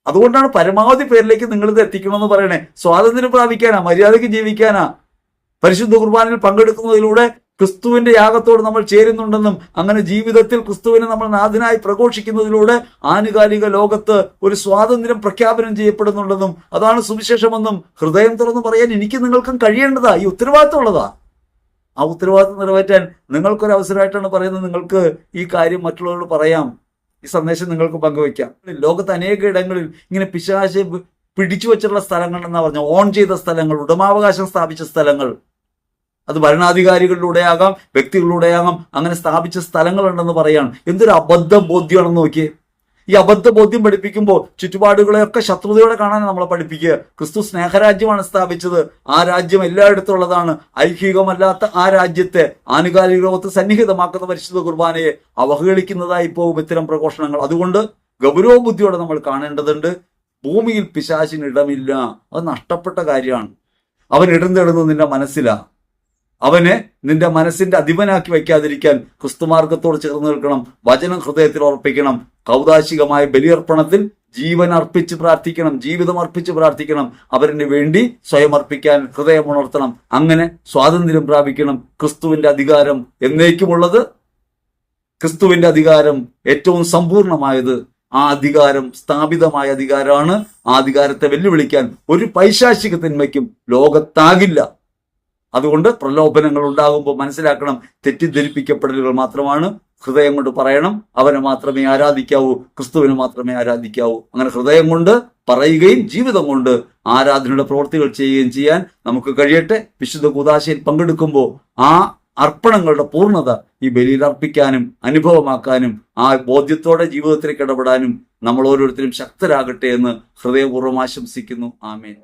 S1: അതുകൊണ്ടാണ് പരമാവധി പേരിലേക്ക് നിങ്ങളിത് എത്തിക്കണമെന്ന് പറയണേ. സ്വാതന്ത്ര്യം പ്രാപിക്കാനാ, മര്യാദയ്ക്ക് ജീവിക്കാനാ. പരിശുദ്ധ കുർബാനയിൽ പങ്കെടുക്കുന്നതിലൂടെ ക്രിസ്തുവിന്റെ യാഗത്തോട് നമ്മൾ ചേരുന്നുണ്ടെന്നും, അങ്ങനെ ജീവിതത്തിൽ ക്രിസ്തുവിനെ നമ്മൾ നാഥനായി പ്രഘോഷിക്കുന്നതിലൂടെ ആനുകാലിക ലോകത്ത് ഒരു സ്വാതന്ത്ര്യം പ്രഖ്യാപനം ചെയ്യപ്പെടുന്നുണ്ടെന്നും, അതാണ് സുവിശേഷമെന്നും ഹൃദയം തുറന്ന് പറയാൻ എനിക്ക് നിങ്ങൾക്കും കഴിയേണ്ടതാ. ഈ ഉത്തരവാദിത്തം ഉള്ളതാ. ആ ഉത്തരവാദിത്തം നിറവേറ്റാൻ നിങ്ങൾക്കൊരു അവസരമായിട്ടാണ് പറയുന്നത്. നിങ്ങൾക്ക് ഈ കാര്യം മറ്റുള്ളവരോട് പറയാം, ഈ സന്ദേശം നിങ്ങൾക്ക് പങ്കുവയ്ക്കാം. ലോകത്ത് അനേക ഇടങ്ങളിൽ ഇങ്ങനെ പിശാച് പിടിച്ചു വെച്ചിട്ടുള്ള സ്ഥലങ്ങളെന്നാ പറഞ്ഞ, ഓൺ ചെയ്ത സ്ഥലങ്ങൾ, ഉടമാവകാശം സ്ഥാപിച്ച സ്ഥലങ്ങൾ, അത് ഭരണാധികാരികളിലൂടെ ആകാം, വ്യക്തികളിലൂടെ ആകാം, അങ്ങനെ സ്ഥാപിച്ച സ്ഥലങ്ങളുണ്ടെന്ന് പറയാണ്. എന്തൊരു അബദ്ധ ബോധ്യമാണെന്ന് നോക്കിയേ. ഈ അബദ്ധ ബോധ്യം പഠിപ്പിക്കുമ്പോൾ ചുറ്റുപാടുകളെയൊക്കെ ശത്രുതയോടെ കാണാൻ നമ്മളെ പഠിപ്പിക്കുക. ക്രിസ്തു സ്നേഹരാജ്യമാണ് സ്ഥാപിച്ചത്. ആ രാജ്യം എല്ലായിടത്തും ഉള്ളതാണ്. ഐഹികമല്ലാത്ത ആ രാജ്യത്തെ ആനുകാലിക ലോകത്ത് സന്നിഹിതമാക്കുന്ന പരിശുദ്ധ കുർബാനയെ അവഹേളിക്കുന്നതായി പോകും ഇത്തരം പ്രഘോഷണങ്ങൾ. അതുകൊണ്ട് ഗൗരവ ബുദ്ധിയോടെ നമ്മൾ കാണേണ്ടതുണ്ട്. ഭൂമിയിൽ പിശാചിന് ഇടമില്ല. അത് നഷ്ടപ്പെട്ട കാര്യമാണ്. അവൻ ഇടം നിന്റെ മനസ്സിലാണ്. അവനെ നിന്റെ മനസ്സിന്റെ അധിപനാക്കി വയ്ക്കാതിരിക്കാൻ ക്രിസ്തുമാർഗത്തോട് ചേർന്ന് നിൽക്കണം. വചനം ഹൃദയത്തിൽ ഉറപ്പിക്കണം. കൗതാശികമായ ബലിയർപ്പണത്തിൽ ജീവൻ അർപ്പിച്ച് പ്രാർത്ഥിക്കണം, ജീവിതം അർപ്പിച്ച് പ്രാർത്ഥിക്കണം. അവരിന് വേണ്ടി സ്വയം അർപ്പിക്കാൻ ഹൃദയം ഉണർത്തണം. അങ്ങനെ സ്വാതന്ത്ര്യം പ്രാപിക്കണം. ക്രിസ്തുവിന്റെ അധികാരം എന്നേക്കുമുള്ളത് ക്രിസ്തുവിന്റെ അധികാരം ഏറ്റവും സമ്പൂർണമായത്. ആ അധികാരം സ്ഥാപിതമായ അധികാരമാണ്. ആ അധികാരത്തെ വെല്ലുവിളിക്കാൻ ഒരു പൈശാചിക തിന്മയ്ക്കും ലോകത്താകില്ല. അതുകൊണ്ട് പ്രലോഭനങ്ങൾ ഉണ്ടാകുമ്പോൾ മനസ്സിലാക്കണം, തെറ്റിദ്ധരിപ്പിക്കപ്പെടലുകൾ മാത്രമാണ്. ഹൃദയം കൊണ്ട് പറയണം, അവനെ മാത്രമേ ആരാധിക്കാവൂ, ക്രിസ്തുവിനെ മാത്രമേ ആരാധിക്കാവൂ. അങ്ങനെ ഹൃദയം കൊണ്ട് പറയുകയും ജീവിതം കൊണ്ട് ആരാധനയുടെ പ്രവൃത്തികൾ ചെയ്യുകയും ചെയ്യാൻ നമുക്ക് കഴിയട്ടെ. വിശുദ്ധ കൂദാശയിൽ പങ്കെടുക്കുമ്പോൾ ആ അർപ്പണങ്ങളുടെ പൂർണ്ണത ഈ ബലിയിൽ അർപ്പിക്കാനും അനുഭവമാക്കാനും ആ ബോധ്യത്തോടെ ജീവിതത്തിലേക്ക് ഇടപെടാനും നമ്മൾ ഓരോരുത്തരും ശക്തരാകട്ടെ എന്ന് ഹൃദയപൂർവ്വം ആശംസിക്കുന്നു. ആമേൻ.